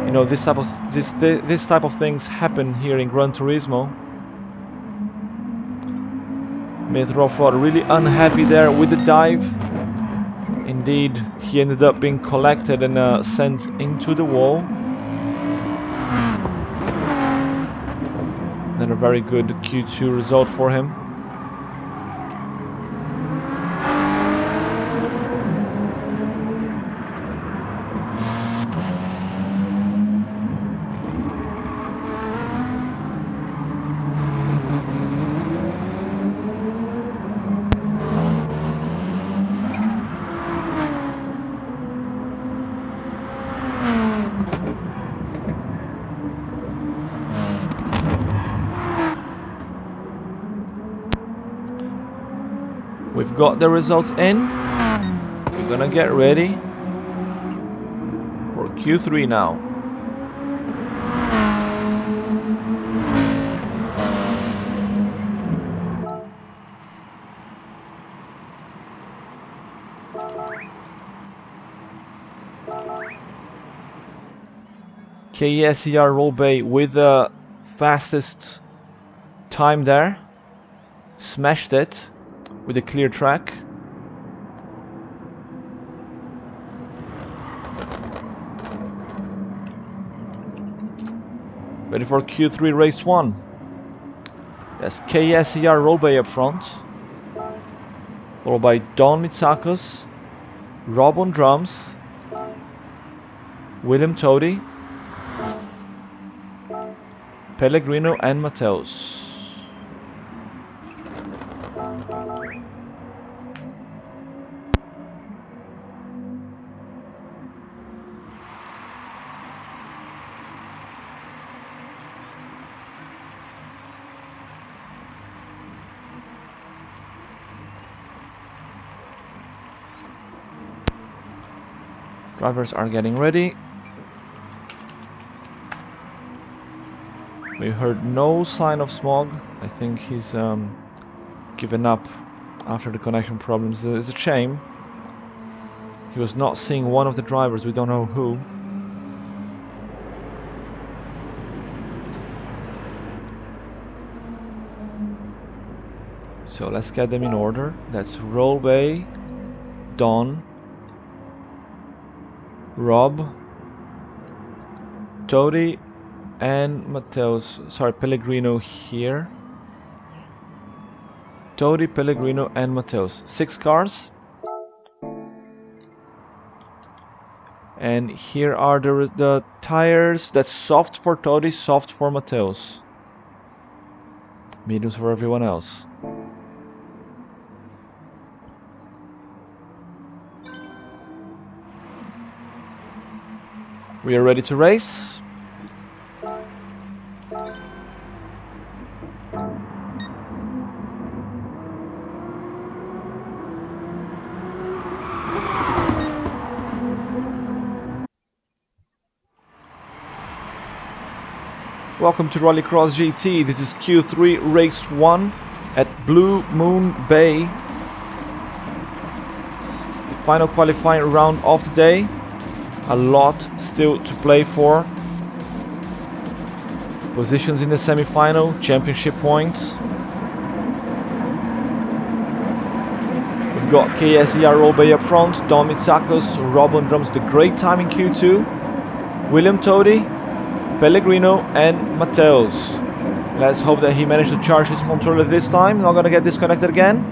you know, this type of things happen here in Gran Turismo. Myth-Rough-Rod really unhappy there with the dive. Indeed, he ended up being collected and sent into the wall. Not a very good Q2 result for him. We've got the results in. We're gonna get ready for Q3 now. KSER Roll Bay with the fastest time there. Smashed it with a clear track. Ready for Q3 race 1. That's KSER Roll Bay up front. Followed by Don Mitsakos, Rob on drums, William Tody, Pellegrino and Mateos. Drivers are getting ready. We heard no sign of smog. I think he's given up after the connection problems. It's a shame. He was not seeing one of the drivers, we don't know who. So let's get them in order. That's Roll Bay, Don, Rob, Tody and Mateos, sorry, Pellegrino here. Tody, Pellegrino and Mateos. 6 cars. And here are the tires. That's soft for Tody, soft for Mateos. Mediums for everyone else. We are ready to race. Welcome to Rallycross GT. This is Q3 Race 1 at Blue Moon Bay. The final qualifying round of the day. A lot still to play for. Positions in the semi-final, championship points. We've got KSER Roll Bay up front, Don Mitsakos, Rob on drums, the great time in Q2. William Tody, Pellegrino and Mateos. Let's hope that he managed to charge his controller this time. Not gonna get disconnected again.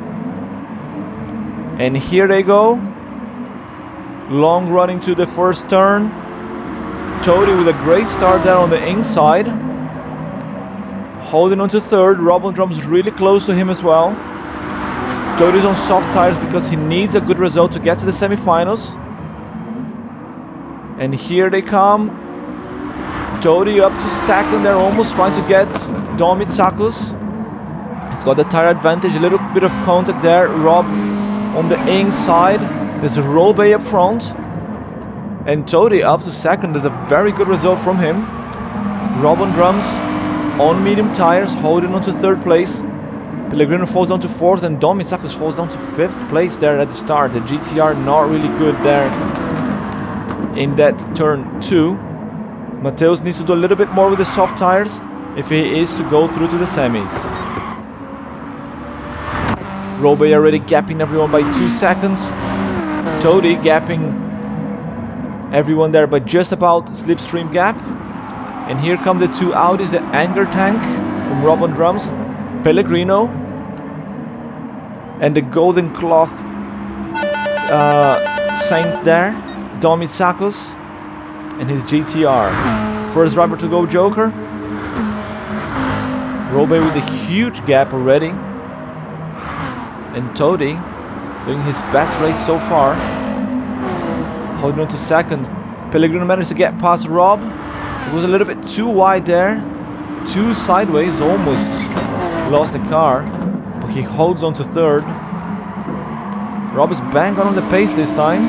And here they go. Long run into the first turn. Tody with a great start there on the inside. Holding on to third. Rob on drums really close to him as well. Tody's on soft tires because he needs a good result to get to the semifinals. And here they come. Tody up to second there, almost trying to get Don Mitsakos. He's got the tire advantage, a little bit of contact there. Rob on the inside. There's a Roll Bay up front. And Tody up to second. There's a very good result from him. Rob on drums, on medium tires, holding on to third place. Pellegrino falls down to fourth and Don Mitsakos falls down to fifth place there at the start. The GTR not really good there in that turn 2. Mateos needs to do a little bit more with the soft tires if he is to go through to the semis. Roll Bay already gapping everyone by 2 seconds. Tody gapping everyone there by just about slipstream gap. And here come the 2 Audis, the Anger Tank from Rob on drums, Pellegrino, and the Golden Cloth Saint there, Don Mitsakos, and his GTR. First driver to go, Joker. Roll Bay with a huge gap already. And Tody doing his best race so far. Holding on to second. Pellegrino managed to get past Rob. It was a little bit too wide there. Too sideways, almost lost the car. But he holds on to third. Rob is bang on the pace this time.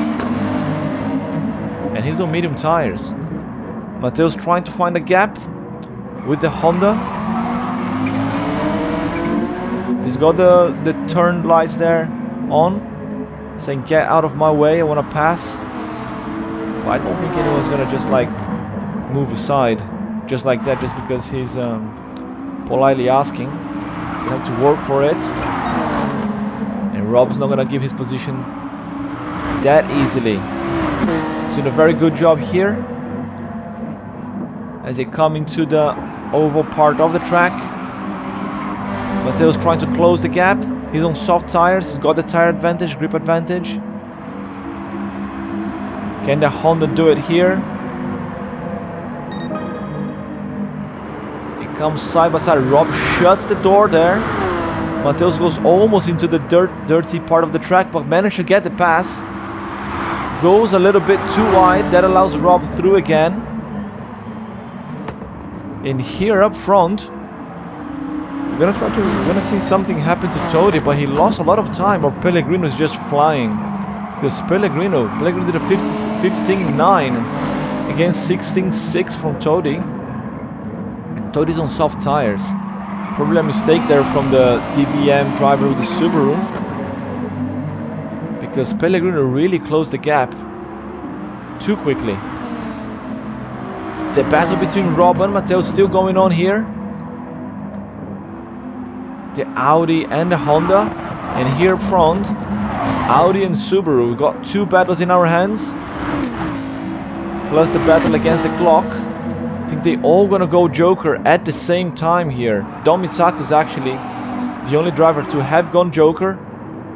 And he's on medium tires. Matteo's trying to find a gap with the Honda. He's got the turn lights there on, saying get out of my way, I want to pass. But I don't think anyone's gonna just like move aside just like that just because he's politely asking. So you have to work for it. And Rob's not gonna give his position that easily. He's doing a very good job here as they come into the oval part of the track. Matteo's trying to close the gap. He's on soft tires. He's got the tire advantage, grip advantage. Can the Honda do it here? It comes side by side. Rob shuts the door there. Matteos goes almost into the dirty part of the track, but managed to get the pass. Goes a little bit too wide. That allows Rob through again. In here up front, we're gonna see something happen to Todi, but he lost a lot of time, or Pellegrino's just flying. Because Pellegrino did a 15.9 against 16.6 from Todi. And Todi's on soft tires. Probably a mistake there from the DVM driver with the Subaru. Because Pellegrino really closed the gap too quickly. The battle between Rob and Matteo is still going on here. The Audi and the Honda, and here up front, Audi and Subaru. We've got two battles in our hands, plus the battle against the clock. I think they all gonna go Joker at the same time here. Dom Mitsaku's actually the only driver to have gone Joker.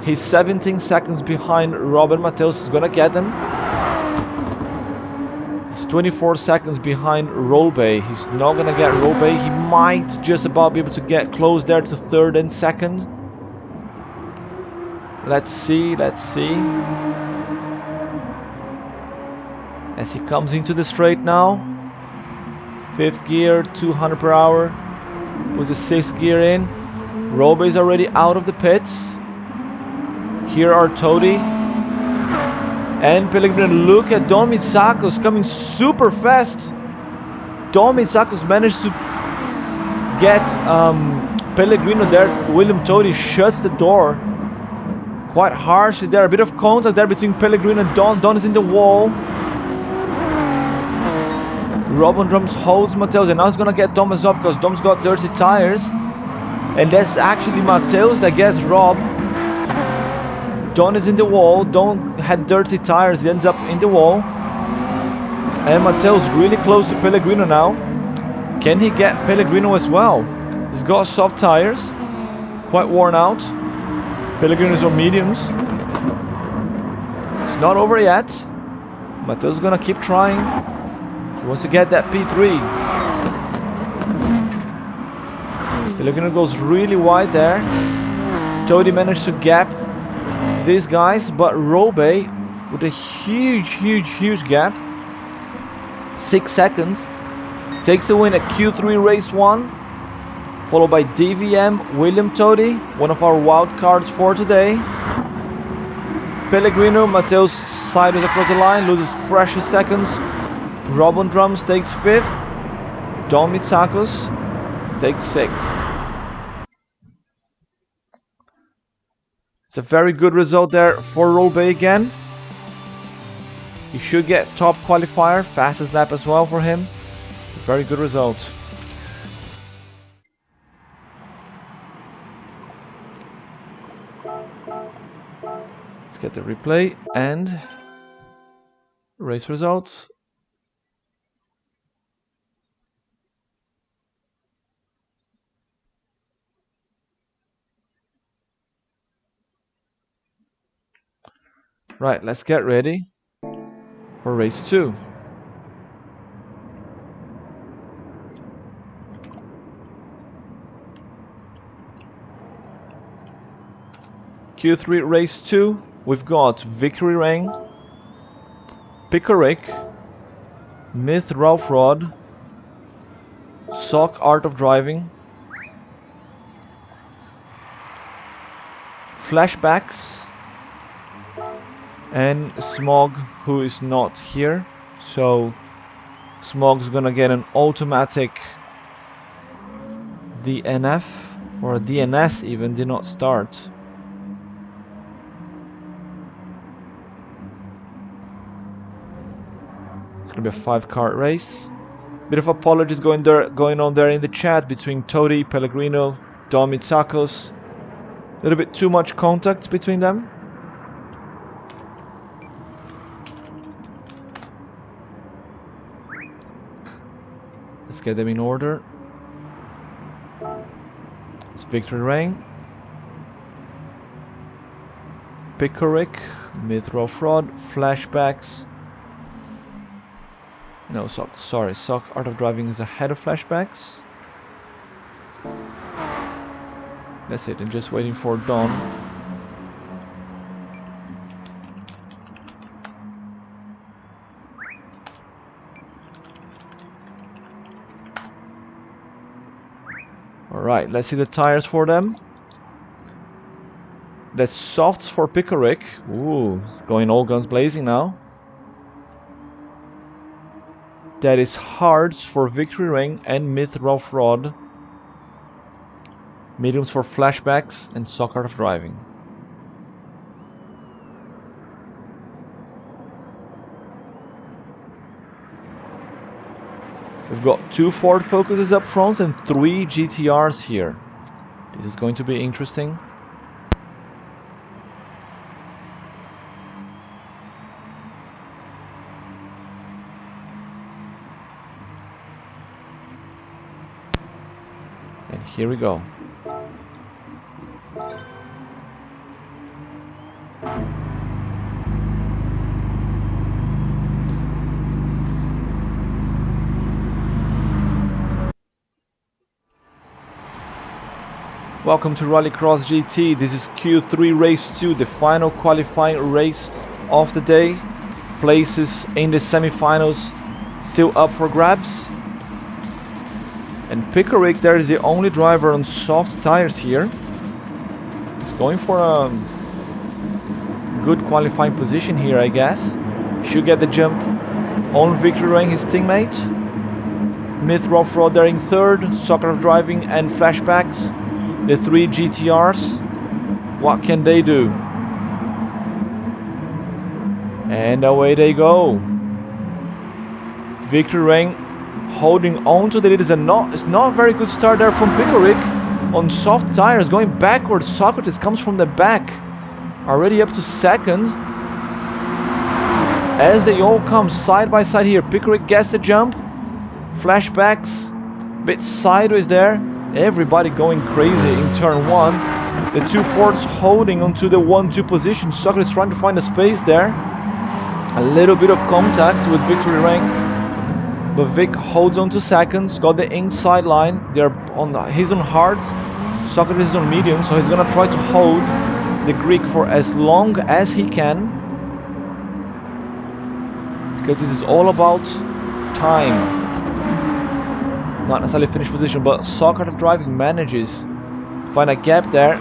He's 17 seconds behind Rob and Matteos. Is gonna get them. He's 24 seconds behind Rolbay. He's not gonna get Rolbay. He might just about be able to get close there to third and second. Let's see. As he comes into the straight now. 5th gear, 200 per hour. Puts the 6th gear in. Rolbay's already out of the pits. Here are Todi and Pellegrino. Look at Don Mitsakos coming super fast. Don Mitsakos managed to get Pellegrino there. William Todi shuts the door quite harshly there. A bit of contact there between Pellegrino and Don. Don is in the wall. Rob on drums holds Matteos, and now he's gonna get Thomas up because Dom's got dirty tires. And that's actually Matteos that gets Rob. Don is in the wall. Don had dirty tires. He ends up in the wall. And Matteo's really close to Pellegrino now. Can he get Pellegrino as well? He's got soft tires. Quite worn out. Pellegrino's on mediums. It's not over yet. Matteo's gonna keep trying. He wants to get that P3. Pellegrino goes really wide there. Todi managed to gap these guys, but Rolbay with a huge gap, 6 seconds, takes the win at Q3 race 1, followed by DVM William Todi, one of our wild cards for today. Pellegrino, Matteo's sideways across the line, loses precious seconds. Rob on drums takes 5th. Dom Mitsakos takes 6th. It's a very good result there for Rolbay again. He should get top qualifier, fastest lap as well for him. It's a very good result. Let's get the replay and race results. Right, let's get ready for race 2. Q3 race 2, we've got Victory Ring, Pickerick, Myth Ralph Rod, Sock Art of Driving, Flashbacks, and Smog, who is not here. So Smog's gonna get an automatic DNF, or a DNS even, did not start. It's gonna be a 5-car race. Bit of apologies going on there in the chat between Todi, Pellegrino, Dom Mitsakos. A little bit too much contact between them. Let's get them in order. It's Victory Rain, Pickerick, mid-row fraud, flashbacks. No, sorry, Sock Art of Driving is ahead of flashbacks. That's it, I'm just waiting for Dawn. Alright, let's see the tires for them. That's softs for Pickerick. Ooh, it's going all guns blazing now. That is hards for Victory Ring and mid-row fraud. Mediums for flashbacks and Sock Art of Driving. We've got 2 Ford Focuses up front and 3 GTRs here. This is going to be interesting. And here we go. Welcome to Rallycross GT. This is Q3 Race 2, the final qualifying race of the day. Places in the semi-finals still up for grabs. And Pickerick there is the only driver on soft tires here. He's going for a good qualifying position here, I guess. Should get the jump on Victory Ring, his teammate. Mid-row fraud there in third. Sock Art of Driving and flashbacks. The 3 GTRs. What can they do? And away they go. Victory Ring holding on to the lead. It's not a very good start there from Pickerick on soft tires, going backwards. Socrates comes from the back, already up to second. As they all come side by side here, Pickerick gets the jump. Flashbacks, bit sideways there. Everybody going crazy in turn 1. The 2 Fords holding onto the 1-2 position. Socrates trying to find a space there. A little bit of contact with Victory Ring, but Vic holds on to seconds. Got the inside line. He's on hard. Socrates is on medium, so he's gonna try to hold the Greek for as long as he can, because this is all about time. Not necessarily finish position, but Sock Art of Driving manages to find a gap there.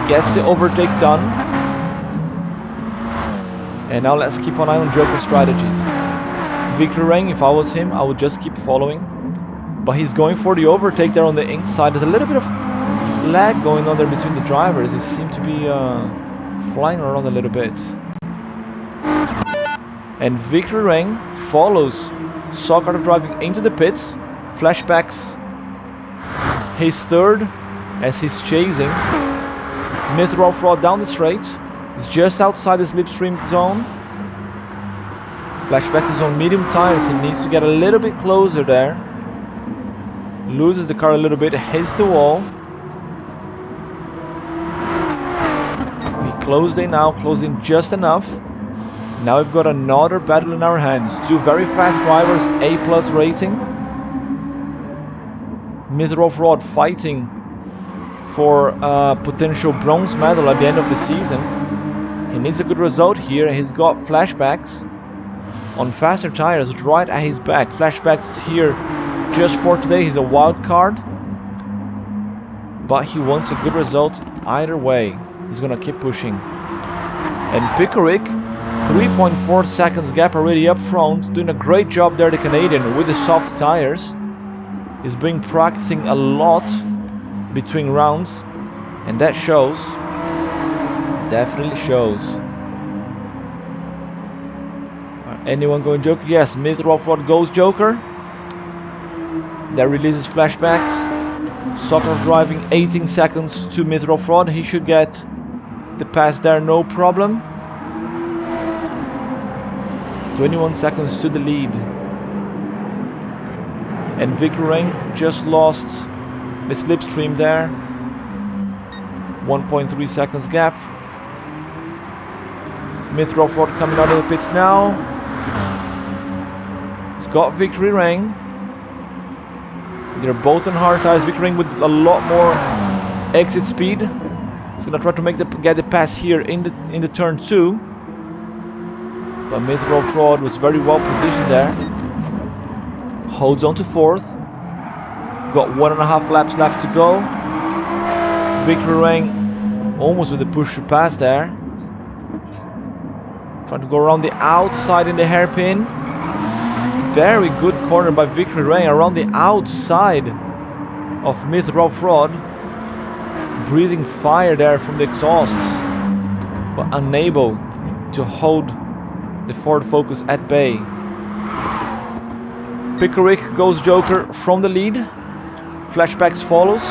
Gets the overtake done. And now let's keep an eye on Joker strategies. Victory Ring, if I was him, I would just keep following. But he's going for the overtake there on the inside. There's a little bit of lag going on there between the drivers. They seem to be flying around a little bit. And Victory Ring follows Sock Art of Driving into the pits. Flashbacks, he's third as he's chasing. Mid-row fraud down the straight. He's just outside the slipstream zone. Flashbacks is on medium tires. He needs to get a little bit closer there. Loses the car a little bit, hits the wall. He closed in now, closed in just enough. Now we've got another battle in our hands. 2 very fast drivers, A+ rating. Mid-row fraud fighting for a potential bronze medal at the end of the season. He needs a good result here. He's got flashbacks on faster tires right at his back. Flashbacks here just for today. He's a wild card, but he wants a good result either way. He's gonna keep pushing. And Pickerick, 3.4 seconds gap already up front, doing a great job there, the Canadian, with the soft tires. He's been practicing a lot between rounds, and that shows. Definitely shows. Anyone going Joker? Yes, mid-off-road goes Joker. That releases flashbacks. Soccer driving 18 seconds to mid-off-road. He should get the pass there, no problem. 21 seconds to the lead. And Victor Rain just lost the slipstream there. 1.3 seconds gap. Mid-off-road coming out of the pits now. He's got Victory Ring. They're both on hard tires. Victory Ring with a lot more exit speed. He's gonna try to get the pass here in the turn 2. But mid-off-road was very well positioned there. Holds on to 4th. Got 1.5 laps left to go. Victory Ring almost with the push to pass there. Trying to go around the outside in the hairpin. Very good corner by Victory Rain around the outside of mid-off-road. Breathing fire there from the exhausts, but unable to hold the Ford Focus at bay. Pickerick goes Joker from the lead. Flashbacks follows.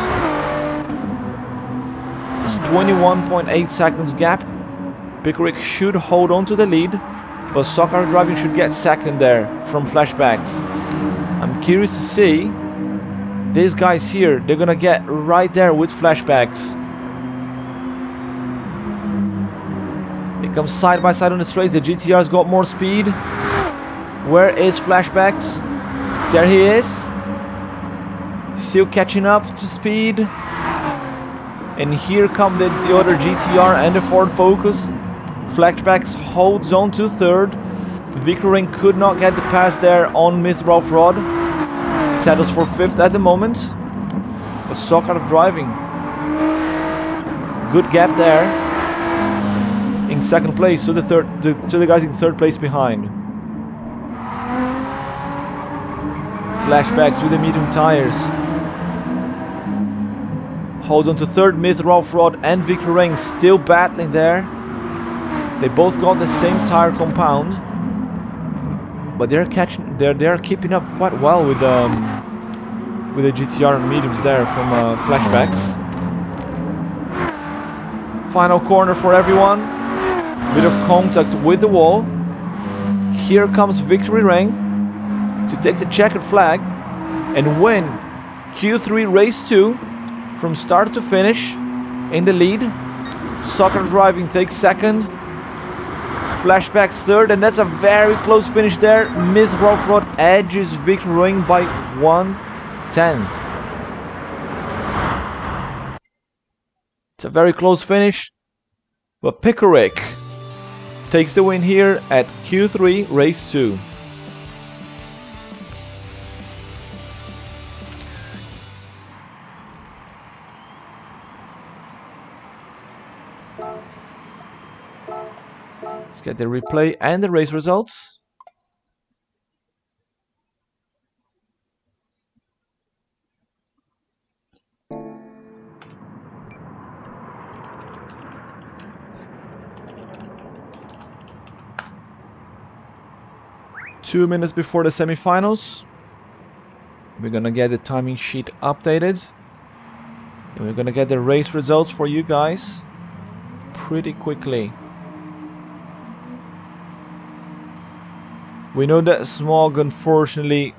It's 21.8 seconds gap. Pickerick should hold on to the lead, but Soccer Driving should get second there from flashbacks. I'm curious to see these guys here. They're gonna get right there with flashbacks. They come side by side on the straights. The GTR's got more speed. Where is flashbacks? There he is. Still catching up to speed. And here come the other GTR and the Ford Focus. Flashbacks holds on to 3rd. Victory Ring could not get the pass there on mid-off-road. Settles for 5th at the moment. A Soccer Driving. Good gap there. In 2nd place to the guys in 3rd place behind. Flashbacks with the medium tires. Hold on to 3rd, mid-off-road and Victory Ring still battling there. They both got the same tire compound, but they're keeping up quite well with the GTR and mediums there from flashbacks. Final corner for everyone. Bit of contact with the wall. Here comes Victory Ring to take the checkered flag and win Q3 race 2 from start to finish in the lead. Soccer Driving takes 2nd. Flashbacks 3rd, and that's a very close finish there. Mid-off-road edges Victory Ring by 1/10. It's a very close finish, but Pickerick takes the win here at Q3 race 2. Let's get the replay and the race results. Two minutes before the semifinals. We're gonna get the timing sheet updated. And we're gonna get the race results for you guys pretty quickly. We know that Smog, unfortunately,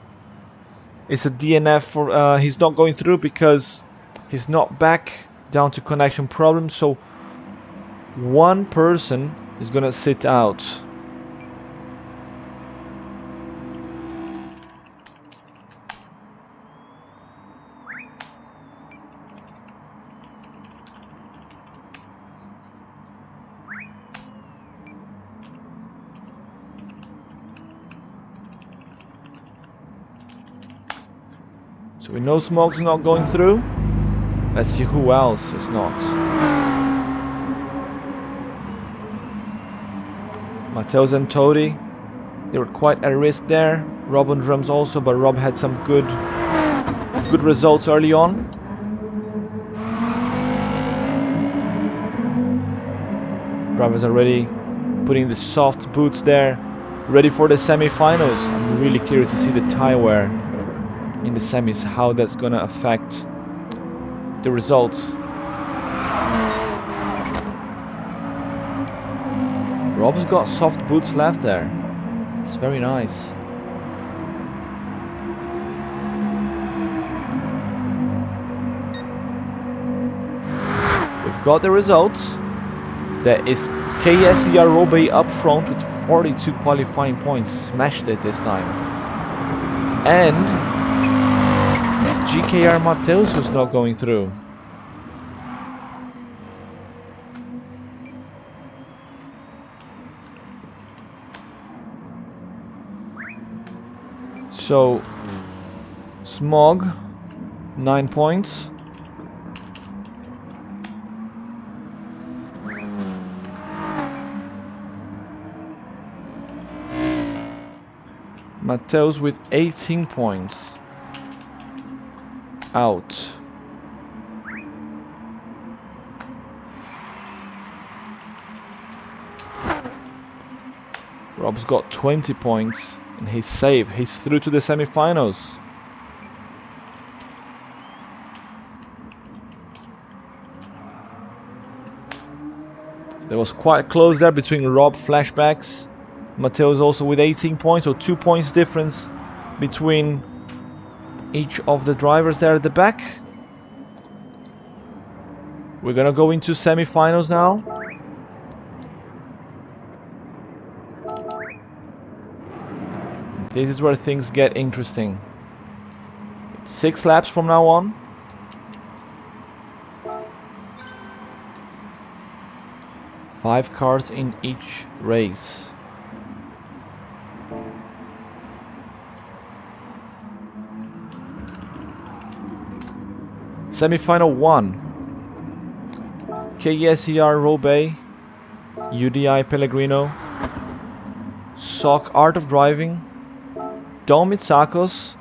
is a DNF for he's not going through because he's not back, down to connection problems. So one person is gonna sit out. So we know Smog's not going through. Let's see who else is not. Mateus and Todi, they were quite at risk there. Rob on drums also, but Rob had some good results early on. Drivers are already putting the soft boots there, ready for the semi-finals. I'm really curious to see the tire wear in the semis, how that's gonna affect the results. Rob's got soft boots left there. It's very nice. We've got the results. There is KSER Robe up front with 42 qualifying points. Smashed it this time. And it's GKR Mateus who's not going through. So Smog, 9 points. Mateus with 18 points. Out. Rob's got 20 points and he's safe. He's through to the semi-finals. There was quite close there between Rob flashbacks. Mateus also with 18 points, so 2 points difference between each of the drivers there at the back. We're gonna go into semi-finals now. This is where things get interesting. 6 laps from now on. Five cars in each race. Semi-final 1. KSER Robe, UDI Pellegrino, SOC Art of Driving, Dom Mitsakos,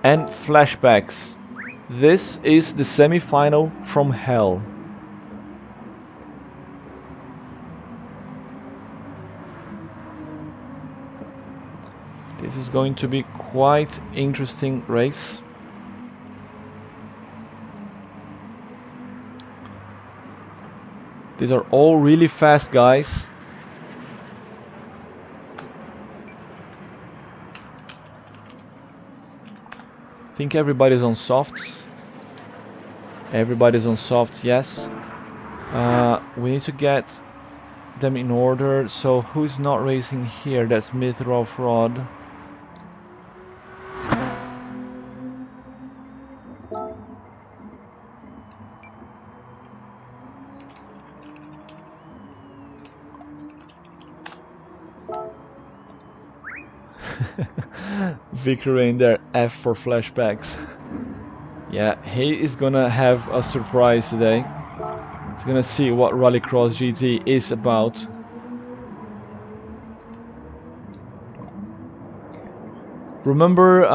and Flashbacks. This is the semi-final from hell. This is going to be quite interesting race. These are all really fast guys. I think everybody's on softs. Everybody's on softs, yes. We need to get them in order. So who's not racing here? That's Mithrov Rod. Vicar in there, F for flashbacks. Yeah, he is gonna have a surprise today. He's gonna see what Rallycross GT is about. Remember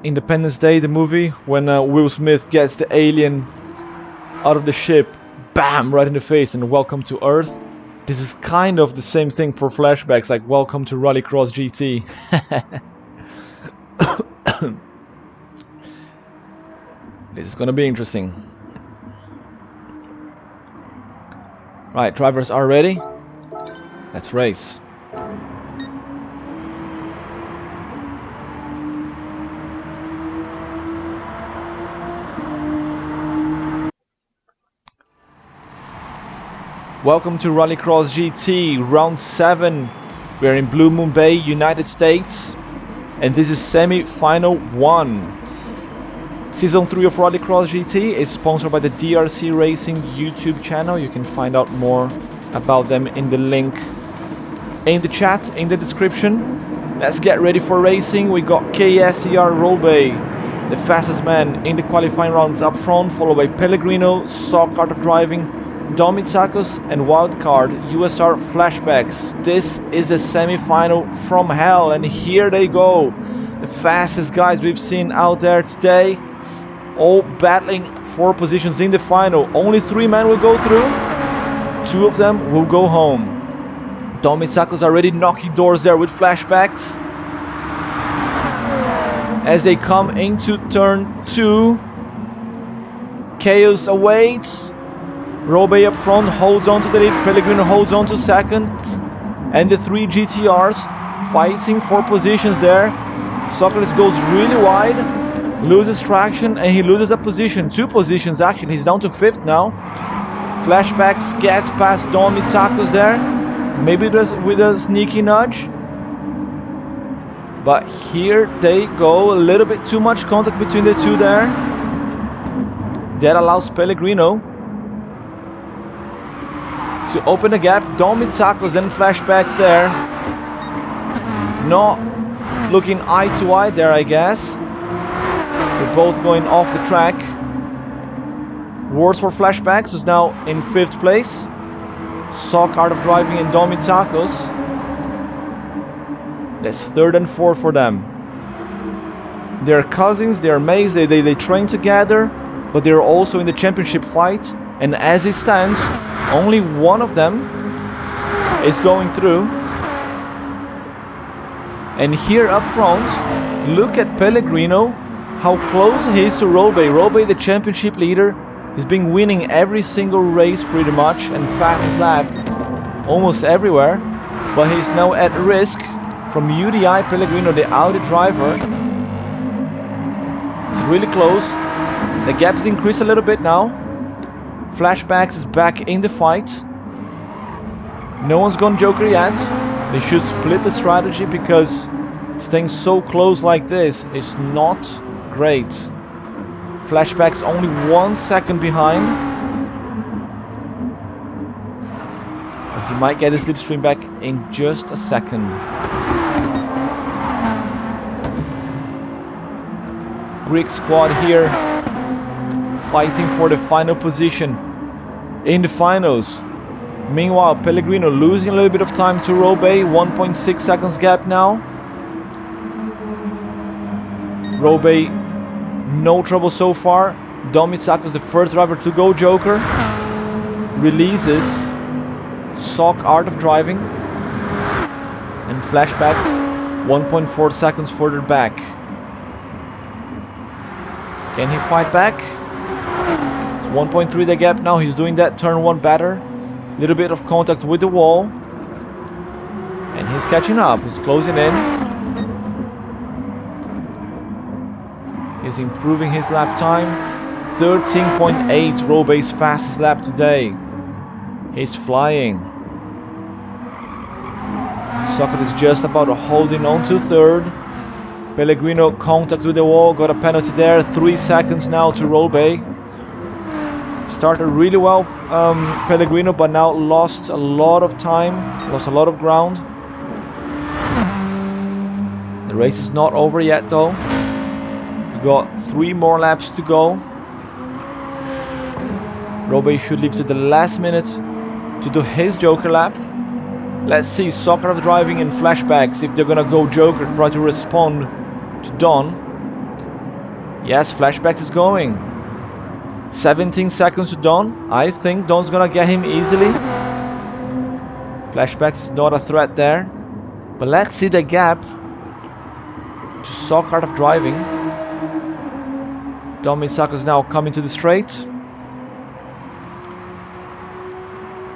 Independence Day, the movie, when Will Smith gets the alien out of the ship, bam, right in the face, and welcome to Earth? This is kind of the same thing for flashbacks, like welcome to Rallycross GT. This is gonna be interesting. Right, drivers are ready. Let's race. Welcome to Rallycross GT, round 7. We're in Blue Moon Bay, United States, and this is semi-final 1. Season 3 of Rallycross GT is sponsored by the DRC Racing YouTube channel. You can find out more about them in the link in the chat, in the description. Let's get ready for racing. We got KSER Robe, the fastest man in the qualifying rounds up front, followed by Pellegrino, SOC Art of Driving, Domitsakos and wildcard USR Flashbacks. This is a semi-final from hell, and here they go. The fastest guys we've seen out there today, all battling for positions in the final. Only 3 men will go through, 2 of them will go home. Domitsakos already knocking doors there with Flashbacks. As they come into turn 2, chaos awaits. Robe up front holds on to the lead, Pellegrino holds on to second, and the 3 GTRs fighting for positions there. Socrates goes really wide, loses traction, and he loses a position, 2 positions actually. He's down to 5th now. Flashbacks gets past Domitsakos there, maybe with a sneaky nudge. But here they go, a little bit too much contact between the 2 there. That allows Pellegrino to open the gap. Domitsakos and Flashbacks there, not looking eye to eye there, I guess. They're both going off the track. Worse for Flashbacks, who's now in 5th place. Sock Art of Driving and Domitsakos. That's 3rd and 4th for them. They're cousins, they're mates, they train together, but they're also in the championship fight. And as it stands, only one of them is going through. And here up front, look at Pellegrino, how close he is to Robe. Robe, the championship leader, has been winning every single race pretty much, and fastest lap almost everywhere. But he's now at risk from UDI Pellegrino, the Audi driver. It's really close. The gap has increased a little bit now. Flashbacks is back in the fight. No one's gone Joker yet. They should split the strategy, because staying so close like this is not great. Flashbacks only 1 second behind. But he might get his slipstream back in just a second. Greek squad here fighting for the final position in the finals. Meanwhile, Pellegrino losing a little bit of time to Robe, 1.6 seconds gap now. Robe, no trouble so far. Domitsakos, the first driver to go Joker, releases Sock Art of Driving, and Flashbacks 1.4 seconds further back. Can he fight back? It's 1.3 the gap now. He's doing that turn 1 better. Little bit of contact with the wall, and he's catching up. He's closing in. He's improving his lap time. 13.8, Robe's fastest lap today. He's flying. Socrates just about holding on to 3rd. Pellegrino contact with the wall, got a penalty there. 3 seconds now to Robe. Started really well, Pellegrino, but now lost a lot of time, lost a lot of ground. The race is not over yet though. We got 3 more laps to go. Robe should leave to the last minute to do his Joker lap. Let's see Sock Art of Driving and Flashbacks, if they're gonna go Joker, try to respond to Don. Yes, Flashbacks is going. 17 seconds to Don. I think Don's gonna get him easily. Flashbacks is not a threat there. But let's see the gap to Sock Art of Driving. Domitsakos now coming to the straight.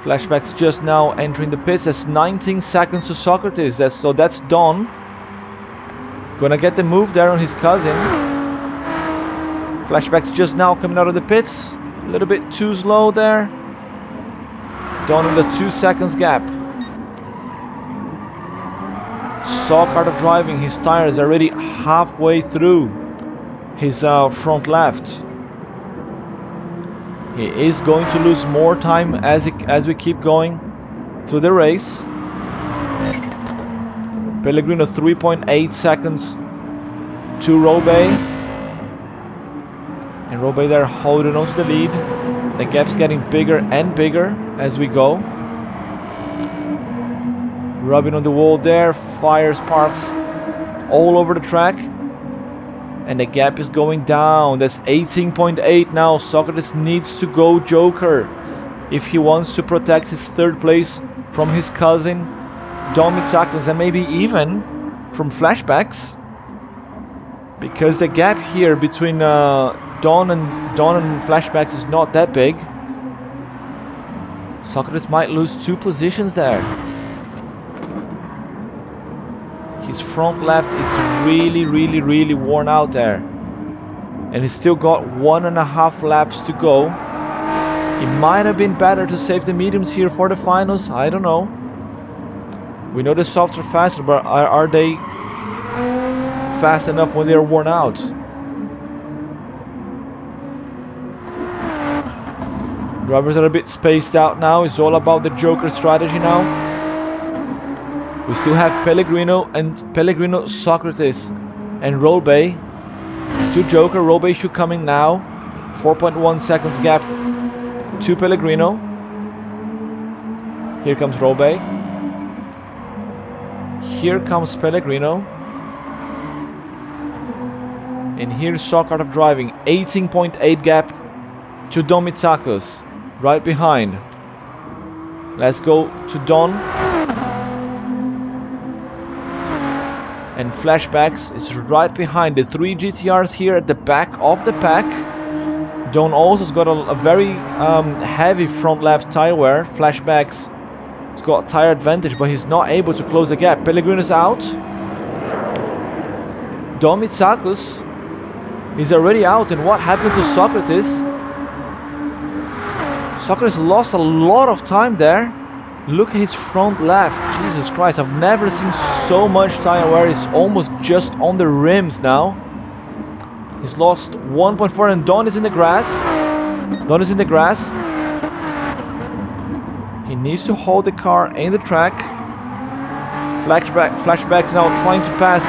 Flashbacks just now entering the pits. That's 19 seconds to Socrates. So that's Don. Gonna get the move there on his cousin. Flashbacks just now coming out of the pits. A little bit too slow there. Don in the 2 seconds gap. Sock Art of Driving, his tire is already halfway through his front left. He is going to lose more time as we keep going through the race. Pellegrino 3.8 seconds to Robe. And Robe there holding on to the lead. The gap's getting bigger and bigger as we go. Rubbing on the wall there, fire sparks all over the track. And the gap is going down. That's 18.8 now. Socrates needs to go Joker if he wants to protect his third place from his cousin Don Mitsakis, and maybe even from flashbacks, because the gap here between Don and flashbacks is not that big. Socrates might lose 2 positions there. His front left is really worn out there. And he's still got 1.5 laps to go. It might have been better to save the mediums here for the finals. I don't know. We know the softs are faster, but are they fast enough when they are worn out? Drivers are a bit spaced out now. It's all about the Joker strategy now. We still have Pellegrino, Socrates, and Rolbe. 2 Joker. Rolbe should come in now. 4.1 seconds gap to Pellegrino. Here comes Rolbe. Here comes Pellegrino. And here's Socrates driving. 18.8 gap to Don Mitsakis. Right behind. Let's go to Don. And flashbacks is right behind the 3 GTRs here at the back of the pack. Don also has got a very heavy front left tire wear. Flashbacks has got tire advantage, but he's not able to close the gap. Pellegrino's out. Don Mitsakis is already out. And what happened to Socrates? Socrates lost a lot of time there. Look at his front left. Jesus Christ, I've never seen so much tire wear. It's almost just on the rims now. He's lost 1.4 and Don is in the grass. Don is in the grass. He needs to hold the car in the track. Flashbacks now trying to pass.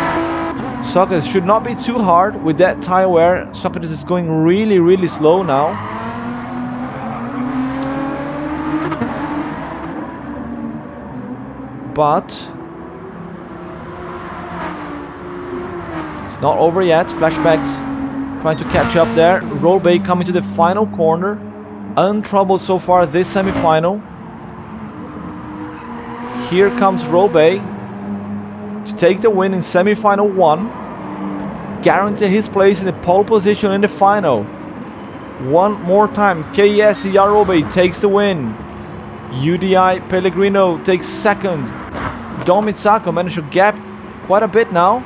Socrates should not be too hard with that tire wear. Socrates is going really slow now. But it's not over yet. Flashbacks trying to catch up there. Rolbe coming to the final corner. Untroubled so far this semi-final. Here comes Rolbe to take the win in semi-final 1. Guarantee his place in the pole position in the final. One more time. KSER Rolbe takes the win. UDI Pellegrino takes second. Don Mitsakis managed to gap quite a bit now.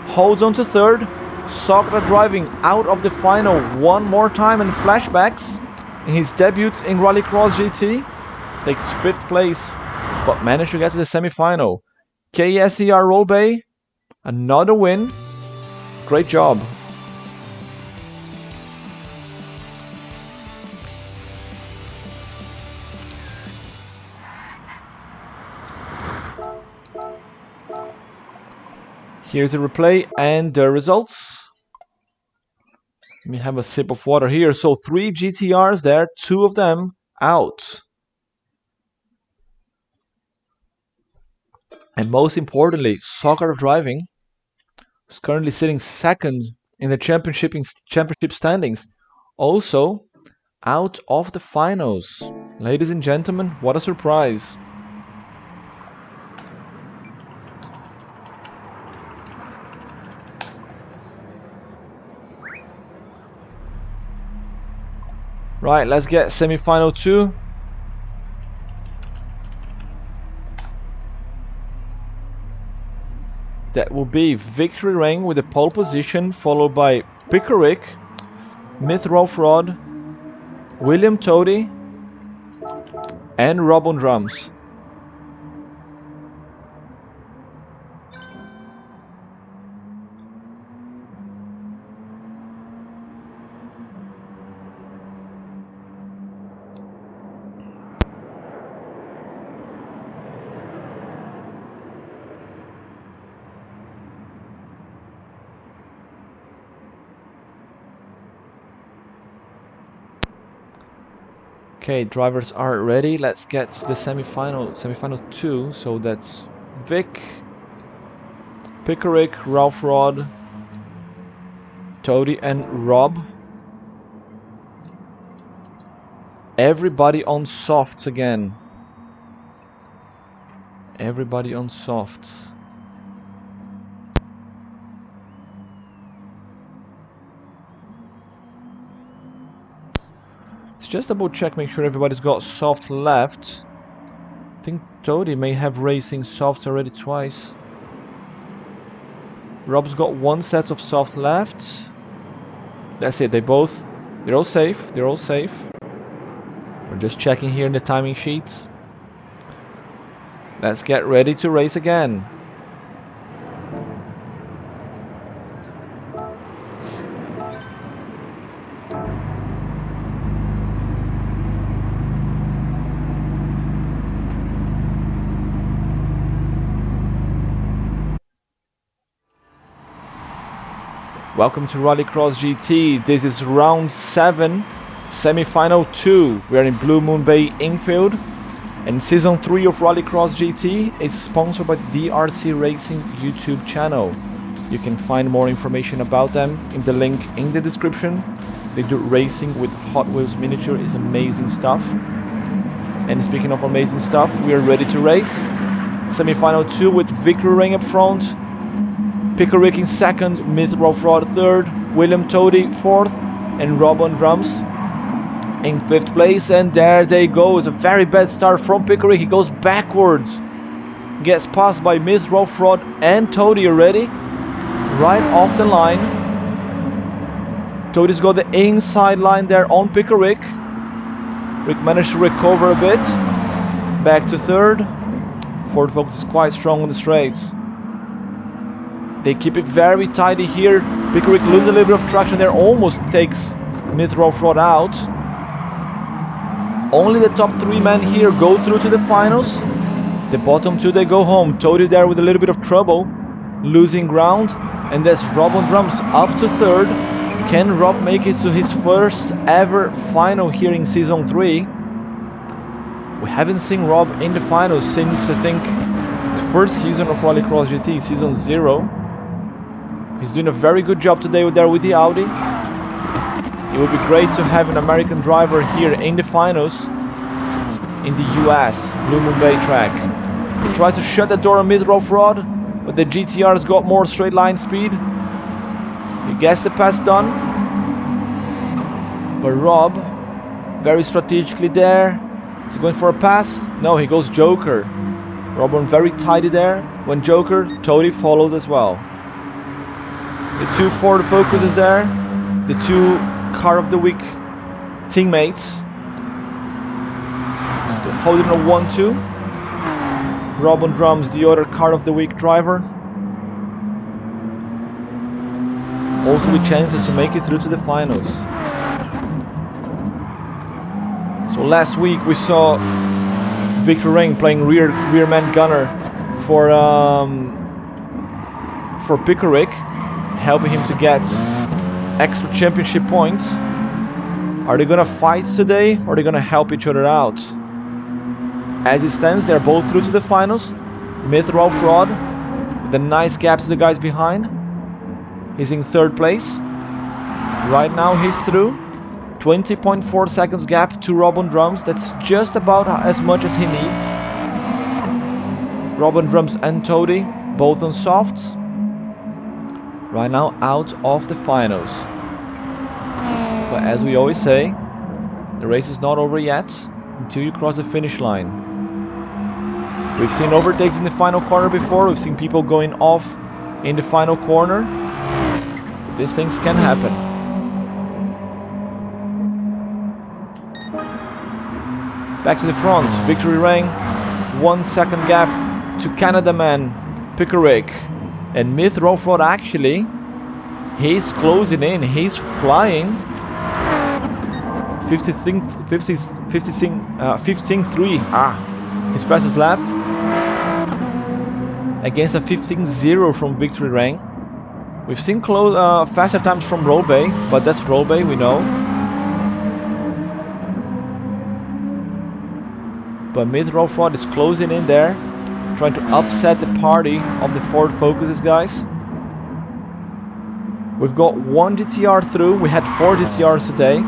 Holds on to third. Socrates driving out of the final one more time in flashbacks. In his debut in Rallycross GT. Takes 5th place, but managed to get to the semi-final. KSER Rolbe, another win. Great job. Here's a replay and the results. Let me have a sip of water here. So 3 GTRs there, 2 of them out. And most importantly, Socrates driving, who's currently sitting second in the championship standings, also out of the finals. Ladies and gentlemen, what a surprise. Right, let's get semi-final 2. That will be Victory Ring with the pole position, followed by Pickerick, Mythrolf Rod, William Toady, and Rob on drums. Okay, drivers are ready. Let's get to the semi-final 2. So that's Vic, Pickerick, Ralph Rod, Toady and Rob. Everybody on softs again. Everybody on softs. Let's just double check, make sure everybody's got soft left. I think Toady may have racing softs already twice. Rob's got one set of soft left. That's it, they're all safe, they're all safe. We're just checking here in the timing sheets. Let's get ready to race again. Welcome to Rallycross GT. This is round 7, semi-final 2. We are in Blue Moon Bay, Infield. And season 3 of Rallycross GT is sponsored by the DRC Racing YouTube channel. You can find more information about them in the link in the description. They do racing with Hot Wheels miniature, is amazing stuff. And speaking of amazing stuff, we are ready to race. Semi-final 2 with Victory Ring up front. Pickerick in second, Myth Ralph Rod third, William Toady fourth, and Rob on drums in 5th place. And there they go. It's a very bad start from Pickerick. He goes backwards, gets passed by Myth Ralph Rod and Toady already, right off the line. Toady's got the inside line there on Pickerick. Rick managed to recover a bit, back to third. Ford Focus is quite strong on the straights. They keep it very tidy here. Pickerick loses a little bit of traction there, almost takes Myth Ralph Rod out. Only the top 3 men here go through to the finals. The bottom 2, they go home. Toady there with a little bit of trouble, losing ground. And that's Rob on drums up to third. Can Rob make it to his first ever final here in season 3? We haven't seen Rob in the finals since, I think, the first season of Rallycross GT, season 0. He's doing a very good job today there with the Audi. It would be great to have an American driver here in the finals in the US, Blue Moon Bay track. He tries to shut the door on Myth Ralph Rod, but the GTR's got more straight line speed. He gets the pass done. But Rob, very strategically there. Is he going for a pass? No, he goes Joker. Rob on very tidy there. When Joker, Toady followed as well. The 2 Ford Focuses there, the 2 Car of the Week teammates, holding a 1-2. Rob on drums, the other Car of the Week driver, also with chances to make it through to the finals. So last week we saw Victor Ring playing rearman gunner for Pickerick, helping him to get extra championship points. Are they gonna fight today, or are they gonna help each other out? As it stands, they're both through to the finals. Myth Ralph Rod with a nice gap to the guys behind. He's in 3rd place. Right now he's through. 20.4 seconds gap to Rob on drums. That's just about as much as he needs. Rob on drums and Toady both on softs. Right now out of the finals. But as we always say, the race is not over yet until you cross the finish line. We've seen overtakes in the final corner before. We've seen people going off in the final corner. These things can happen. Back to the front, Victory Ring, 1 second gap to Canada man Pickerick. And Myth Ralph Rod, actually, he's closing in, he's flying. 15.3, his fastest lap. Against a 15.0 from Victory Ring. We've seen faster times from Robey, but that's Robey, we know. But mid-row fraud is closing in there, trying to upset the party of the Ford Focuses, guys. We've got 1 GTR through. We had 4 GTRs today.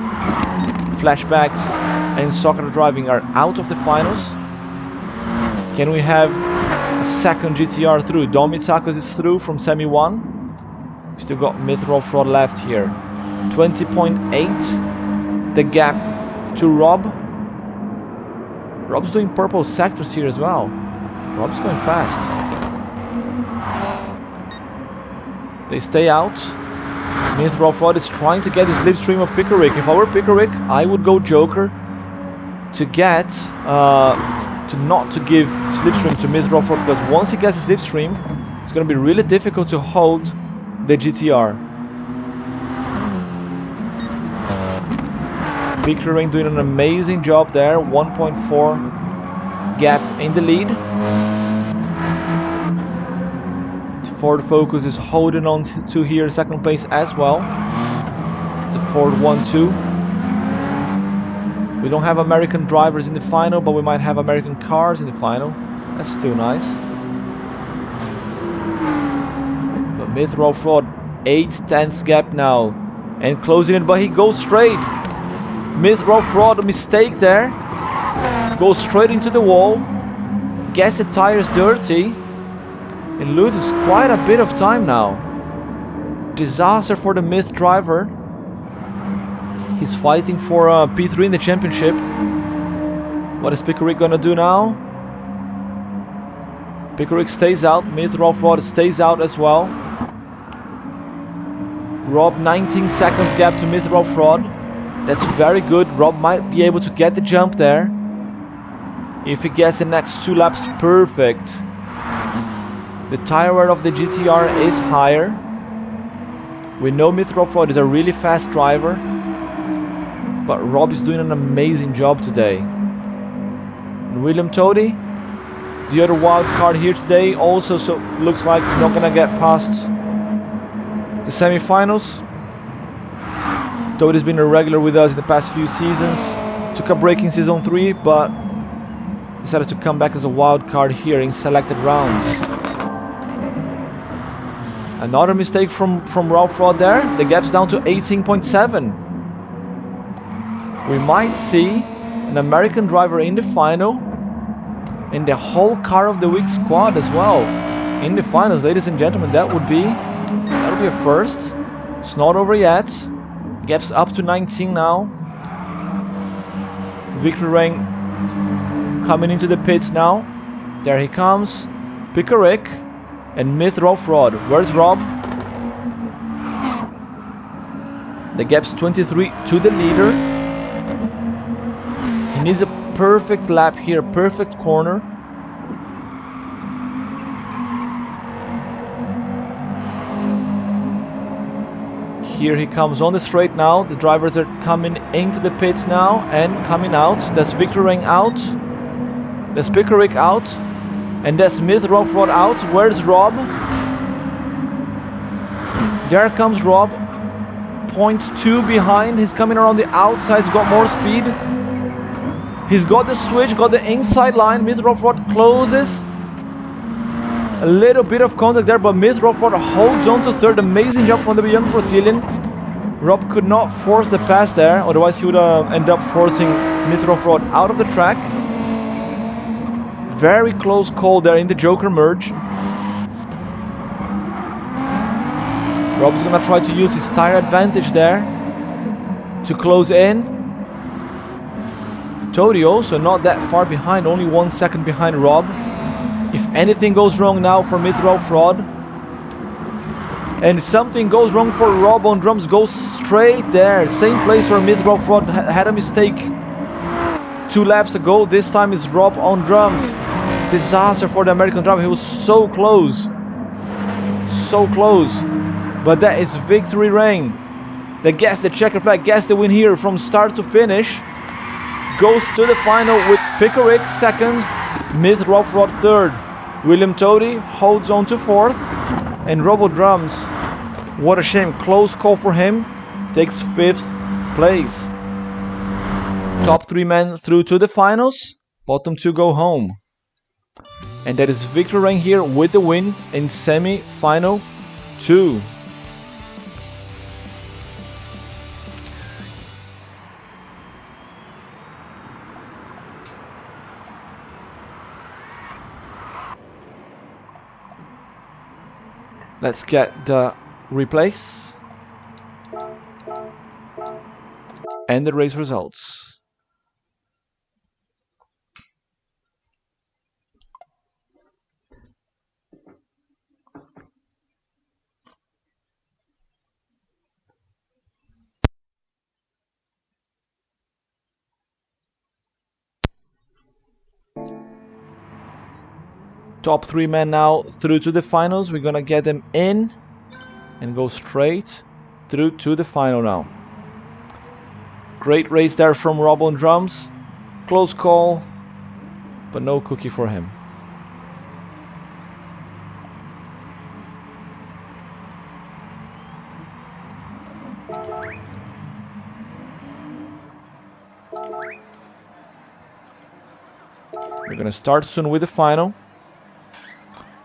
Flashbacks and soccer driving are out of the finals. Can we have a second GTR through? Dom Mitsakos is through from semi 1. We still got mid-row fraud left here. 20.8 the gap to Rob. Rob's doing purple sectors here as well. Rob's going fast. They stay out. Mid-row fraud is trying to get the slipstream of Pickerick. If I were Pickerick, I would go Joker to get not to give slipstream to mid-row fraud, because once he gets a slipstream, it's going to be really difficult to hold the GTR. Pickerick doing an amazing job there. 1.4 gap in the lead. Ford Focus is holding on to here second place as well. It's a Ford 1-2. We don't have American drivers in the final, but we might have American cars in the final. That's still nice. But mid-row fraud, 8/10 gap now. And closing it, but he goes straight. Mid-row fraud, a mistake there. Goes straight into the wall. Gets the tires dirty. And loses quite a bit of time now. Disaster for the mid driver. He's fighting for P3 in the championship. What is Pickerick gonna do now? Pickerick stays out. Mid-row fraud stays out as well. Rob 19 seconds gap to mid-row fraud. That's very good. Rob might be able to get the jump there. If he gets the next 2 laps perfect. The tire wear of the GTR is higher. We know mid-row fraud is a really fast driver, but Rob is doing an amazing job today. And William Tody, the other wild card here today, also looks like he's not gonna get past the semi-finals. Tody's been a regular with us in the past few seasons. Took a break in season 3, but decided to come back as a wild card here in selected rounds. Another mistake from Rob Fraud there. The gap's down to 18.7. We might see an American driver in the final, and the whole car of the week squad as well in the finals, ladies and gentlemen. That would be a first. It's not over yet. Gap's up to 19 now. Victor Rang coming into the pits now. There he comes. Pickerick. And mid-row fraud. Where's Rob? The gap's 23 to the leader. He needs a perfect lap here, perfect corner. Here he comes on the straight now. The drivers are coming into the pits now and coming out. That's Victor Rang out. That's Pickerick out. And that's mid-row fraud out. Where's Rob? There comes Rob. 0.2 behind. He's coming around the outside. He's got more speed. He's got the switch, got the inside line. Mid-row fraud closes. A little bit of contact there, but mid-row fraud holds on to third. Amazing job from the young Brazilian. Rob could not force the pass there. Otherwise, he would end up forcing mid-row fraud out of the track. Very close call there in the Joker merge. Rob's gonna try to use his tire advantage there to close in. Tody also not that far behind, only 1 second behind Rob. If anything goes wrong now for mid-row fraud, and something goes wrong for Rob on drums, goes straight there. Same place where mid-row fraud had a mistake 2 laps ago. This time is Rob on drums. Disaster for the American driver. He was so close. So close. But that is Victory Rang. That gets the checker flag, gets the win here from start to finish. Goes to the final with Pickerick second, mid-row fraud third. William Tody holds on to fourth. And Robo Drums, what a shame. Close call for him. Takes 5th place. Top 3 men through to the finals. Bottom two go home. And that is Victor Reng here with the win in semi-final 2. Let's get the replays and the race results. Top 3 men now through to the finals. We're gonna get them in and go straight through to the final now. Great race there from Rob on drums. Close call, but no cookie for him. We're gonna start soon with the final.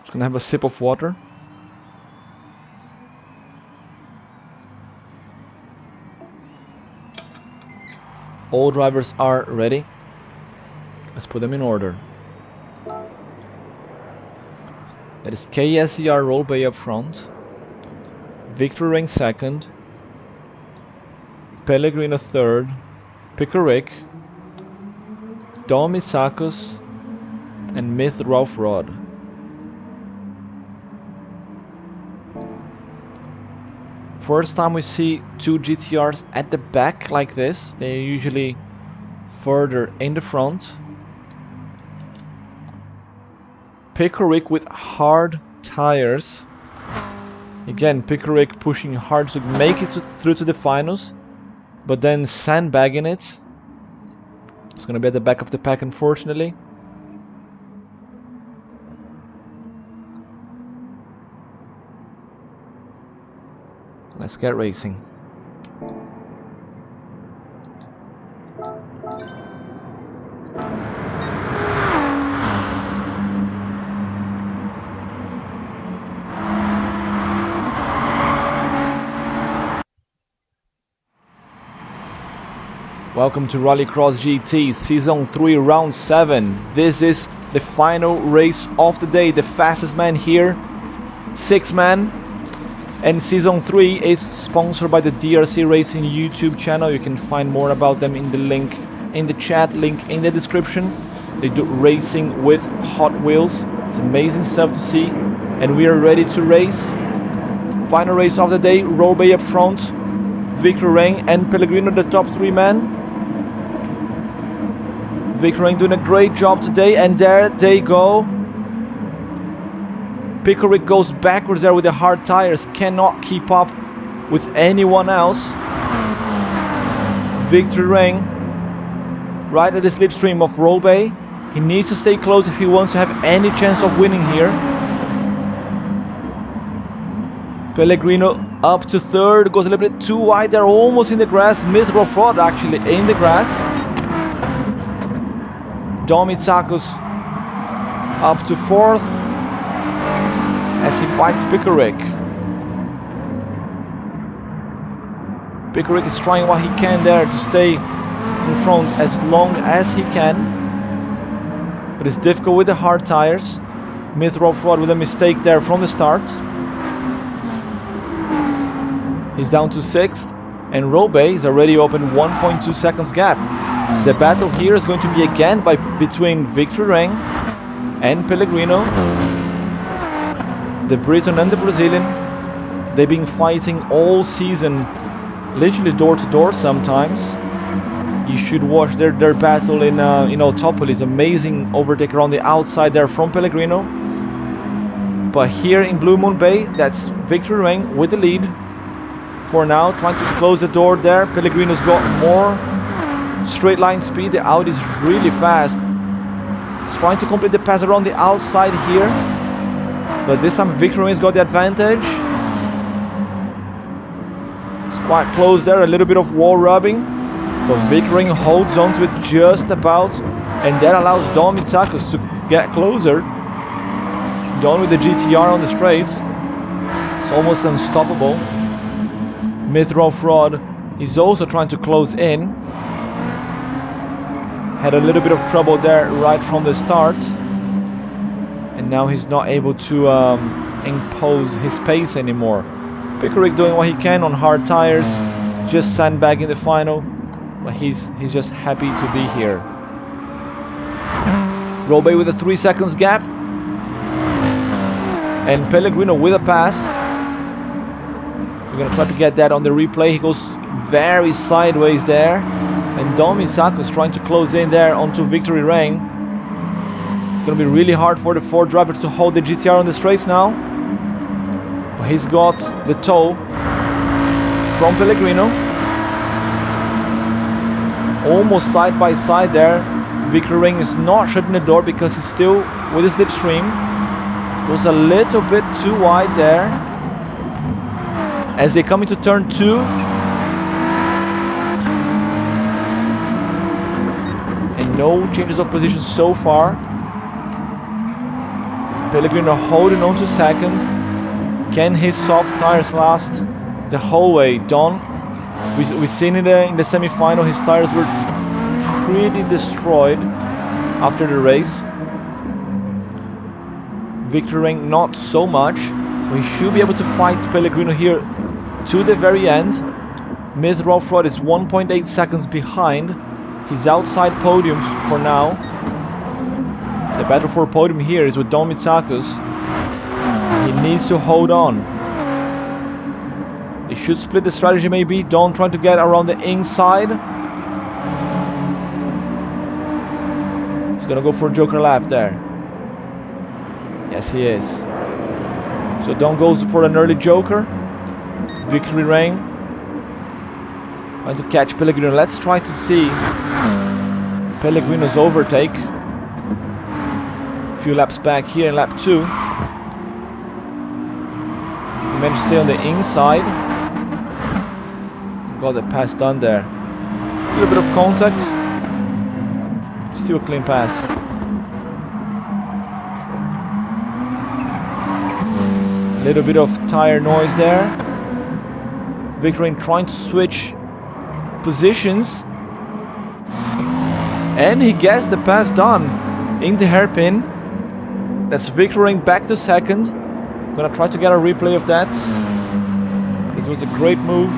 Just gonna have a sip of water. All drivers are ready. Let's put them in order. That is KSER Roll Bay up front. Victor Reng second. Pellegrino third. Pickerick. Dom Isakos. And Myth Ralph Rod. First time we see 2 GTRs at the back like this. They're usually further in the front. Pickerick with hard tires. Again, Pickerick pushing hard to make it through to the finals, but then sandbagging it. It's gonna be at the back of the pack, unfortunately. Let's get racing. Welcome to Rallycross GT Season 3 Round 7. This is the final race of the day. The fastest man here, 6 man. And Season 3 is sponsored by the DRC Racing YouTube channel. You can find more about them in the link in the chat, link in the description. They do racing with Hot Wheels. It's amazing stuff to see. And we are ready to race. Final race of the day, Roll Bay up front. Victor Reng and Pellegrino, the top 3 men. Victor Reng doing a great job today, and there they go. Pickerick goes backwards there with the hard tires, cannot keep up with anyone else. Victor Reng right at the slipstream of Roll Bay. He needs to stay close if he wants to have any chance of winning here. Pellegrino up to third, goes a little bit too wide there, almost in the grass. Mythro Fraud actually in the grass. Dom Itsakos up to fourth as he fights Pickerick. Pickerick is trying what he can there to stay in front as long as he can, but it's difficult with the hard tires. Mythro Fraud with a mistake there from the start. He's down to 6th, and Roll Bay is already open 1.2 seconds gap. The battle here is going to be again between Victor Reng and Pellegrino. The Briton and the Brazilian. They've been fighting all season, literally door to door sometimes. You should watch their battle in Autopolis. Amazing overtaker on the outside there from Pellegrino. But here in Blue Moon Bay, that's Victor Reng with the lead. For now, trying to close the door there. Pellegrino's got more straight line speed. The Audi is really fast. He's trying to complete the pass around the outside here, but this time Victor Reng's got the advantage. It's quite close there, a little bit of wall rubbing, but Victor Reng holds on to it just about And that allows Don Mitsakos to get closer. Don with the GTR on the straights. It's almost unstoppable. Myth-Raw Fraud is also trying to close in. Had a little bit of trouble there right from the start. And now he's not able to impose his pace anymore. Pickerick doing what he can on hard tires. Just sandbagging the final. But he's just happy to be here. Robey with a 3 seconds gap. And Pellegrino with a pass. We're going to try to get that on the replay. He goes very sideways there. And Don Mitsakos trying to close in there onto Victory Lane. It's going to be really hard for the Ford driver to hold the GTR on the straights now. But he's got the tow from Pellegrino. Almost side by side there. Victory Lane is not shutting the door because he's still with his slipstream. Goes a little bit too wide there. As they come into turn 2. And no changes of position so far. Pellegrino holding on to second. Can his soft tires last the whole way? Don, we've seen it in the semi-final. His tires were pretty destroyed after the race. Victory Lane not so much, so he should be able to fight Pellegrino here to the very end. Myth-Raw Fraud is 1.8 seconds behind. He's outside podium for now. The battle for podium here is with Don Mitsakos. He needs to hold on. They should split the strategy maybe. Don trying to get around the inside. He's gonna go for a Joker lap there. Yes, he is. So Don goes for an early Joker. Victory Lane. Trying to catch Pellegrino. Let's try to see Pellegrino's overtake. A few laps back here in lap 2. He managed to stay on the inside. Got the pass done there. A little bit of contact. Still a clean pass. A little bit of tire noise there. Victory Lane trying to switch positions. And he gets the pass done in the hairpin. That's Victory Lane back to second. I'm gonna try to get a replay of that. This was a great move.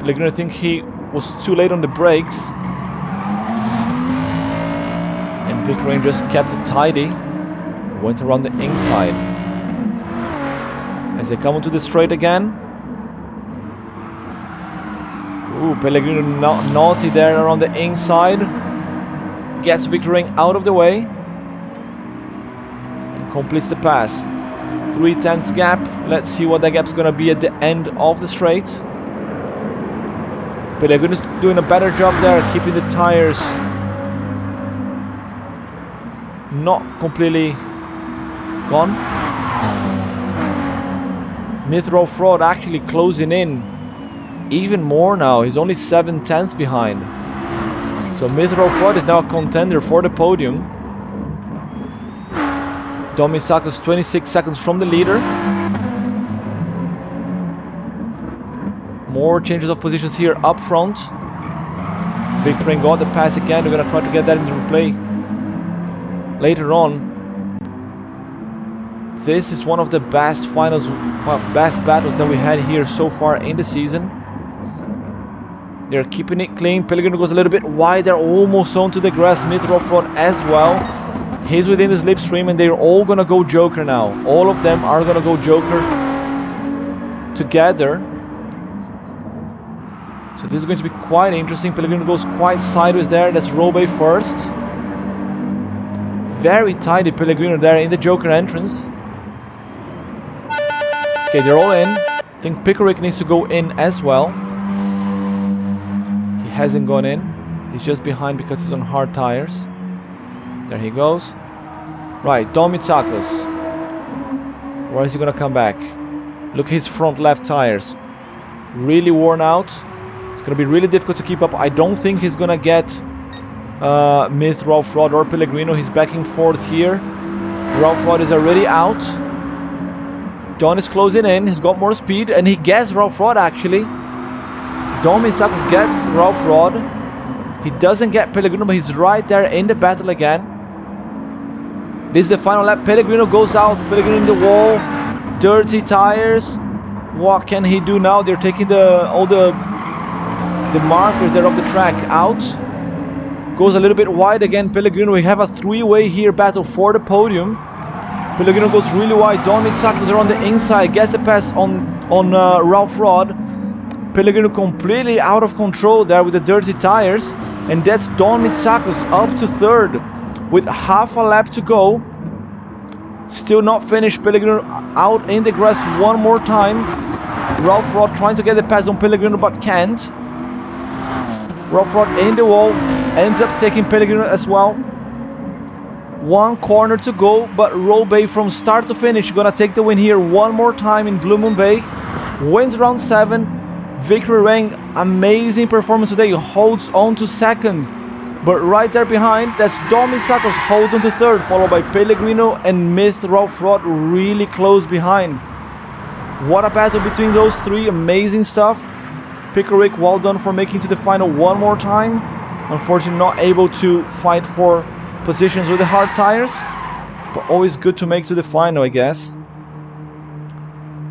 Pellegrino, I think he was too late on the brakes. And Victory Lane just kept it tidy. Went around the inside. As they come onto the straight again. Ooh, Pellegrino naughty there around the inside. Gets Victory Lane out of the way. And completes the pass. 3/10 gap. Let's see what that gap's gonna be at the end of the straight. Pellegrino's doing a better job there, keeping the tires not completely gone. Myth-Raw Fraud actually closing in even more now. He's only 7/10 behind. So Myth-Raw Fraud is now a contender for the podium. Don Mitsakos 26 seconds from the leader. More changes of positions here up front. Victory Lane got the pass again. We're gonna try to get that into replay later on. This is one of the best finals, best battles that we had here so far in the season. They're keeping it clean. Pellegrino goes a little bit wider, almost onto the grass. Myth-Raw Fraud as well. He's within the slipstream, and they're all gonna go Joker now. All of them are gonna go Joker together. So this is going to be quite interesting. Pellegrino goes quite sideways there. That's Robey first. Very tidy Pellegrino there in the Joker entrance. Okay, they're all in. I think Pickerick needs to go in as well. He hasn't gone in. He's just behind because he's on hard tires. There he goes. Right, Don Mitsakos. Where is he gonna come back? Look at his front left tires. Really worn out. It's gonna be really difficult to keep up. I don't think he's gonna get Myth, Ralph Rod or Pellegrino. He's backing fourth here. Ralph Rod is already out. Don is closing in. He's got more speed and he gets Ralph Rod actually. Don Mitsakos gets Ralph Rod. He doesn't get Pellegrino, but he's right there in the battle again. This is the final lap. Pellegrino goes out. Pellegrino in the wall. Dirty tires. What can he do now? They're taking all the markers there of the track out. Goes a little bit wide again. Pellegrino. We have a three-way here battle for the podium. Pellegrino goes really wide. Don Mitsakos are on the inside. Gets the pass on Ralph Rod. Pellegrino completely out of control there with the dirty tires. And that's Don Mitsakos up to third with half a lap to go. Still not finished. Pellegrino out in the grass one more time. Ralph Rod trying to get the pass on Pellegrino but can't. Ralph Rod in the wall. Ends up taking Pellegrino as well. One corner to go, but Robey from start to finish gonna take the win here one more time in Blue Moon Bay. Wins round 7. Victory Rang, amazing performance today. Holds on to second. But right there behind, that's Don Mitsakos holds on to third, followed by Pellegrino and Myth Ralph Rod really close behind. What a battle between those three, amazing stuff. Pickerick, well done for making to the final one more time. Unfortunately not able to fight for positions with the hard tires, but always good to make to the final, I guess.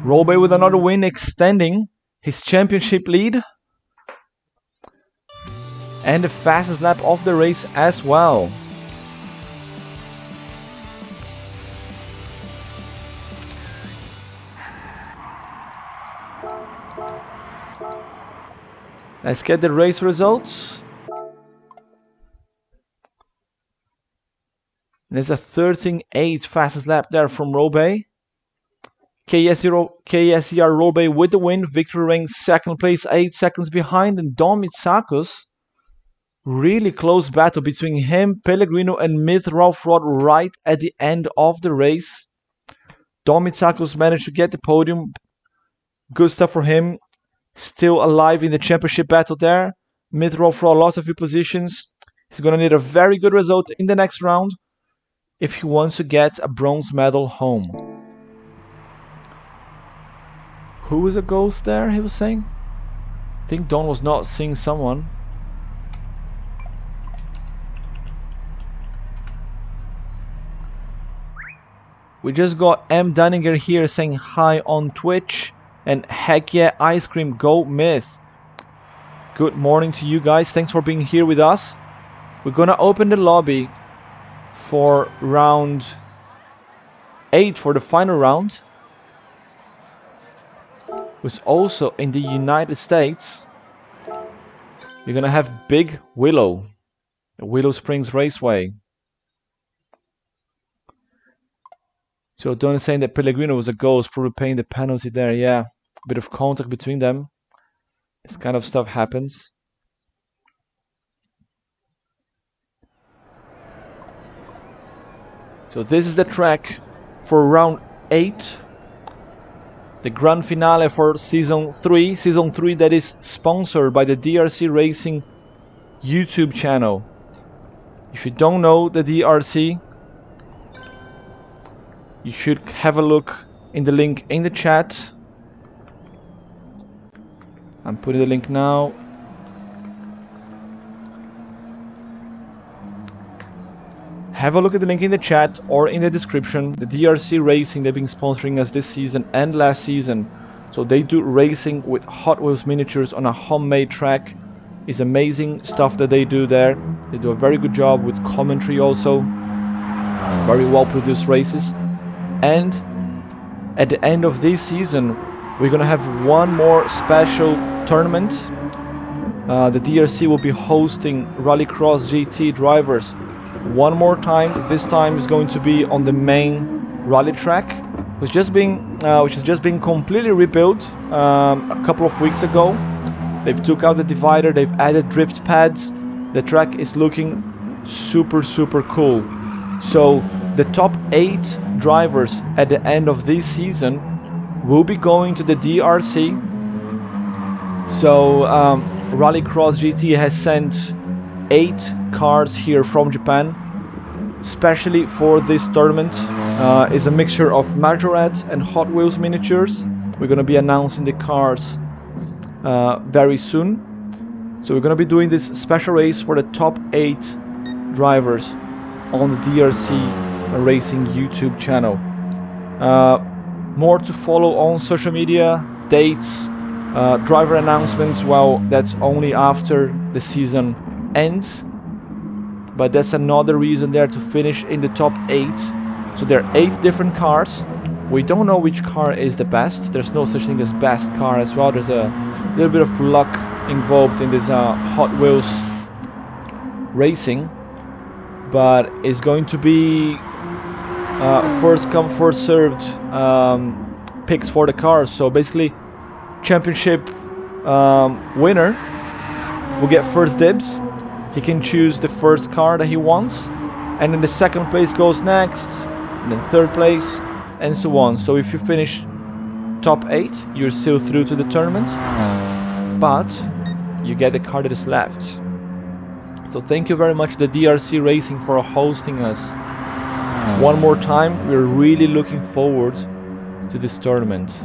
Robey with another win, extending his championship lead. And the fastest lap of the race as well. Let's get the race results. There's a 13.8 fastest lap there from Robey. KSER Robey with the win. Victory Rang second place, 8 seconds behind. And Don Mitsakos, really close battle between him, Pellegrino and Myth Ralph Rod right at the end of the race. Don Mitsakos managed to get the podium. Good stuff for him. Still alive in the championship battle there. Myth Ralph Rod lost a few positions. He's going to need a very good result in the next round if he wants to get a bronze medal home. Who was a ghost there, he was saying? I think Don was not seeing someone. We just got M. Dunninger here saying hi on Twitch. And heck yeah, ice cream, go Myth. Good morning to you guys. Thanks for being here with us. We're gonna open the lobby for round 8 for the final round. Who's also in the United States. You're gonna have Big Willow, the Willow Springs Raceway. So Don is saying that Pellegrino was a ghost, probably paying the penalty there. Yeah, a bit of contact between them. This kind of stuff happens. So this is the track for round 8. The grand finale for season 3. Season 3 that is sponsored by the DRC Racing YouTube channel. If you don't know the DRC, you should have a look in the link in the chat. I'm putting the link now. Have a look at the link in the chat or in the description. The DRC Racing, they've been sponsoring us this season and last season. So they do racing with Hot Wheels miniatures on a homemade track. It's amazing stuff that they do there. They do a very good job with commentary also. Very well produced races. And at the end of this season, we're gonna have one more special tournament. The DRC will be hosting Rallycross GT drivers one more time. This time is going to be on the main rally track, which has just been completely rebuilt a couple of weeks ago. They've took out the divider, they've added drift pads. The track is looking super cool. So the top 8 drivers at the end of this season will be going to the DRC. So Rallycross GT has sent 8 cars here from Japan, especially for this tournament. Is a mixture of Majorette and Hot Wheels miniatures. We're gonna be announcing the cars very soon. So we're gonna be doing this special race for the top 8 drivers on the DRC Racing YouTube channel. More to follow on social media, dates, driver announcements. Well, that's only after the season ends, but that's another reason there to finish in the top 8. So there are 8 different cars. We don't know which car is the best. There's no such thing as best car as well. There's a little bit of luck involved in this Hot Wheels racing, but it's going to be first come first served picks for the cars. So basically, championship winner will get first dibs. He can choose the first car that he wants, and then the second place goes next, and then third place, and so on. So if you finish top 8, you're still through to the tournament, but you get the car that is left. So thank you very much the DRC Racing for hosting us one more time. We're really looking forward to this tournament.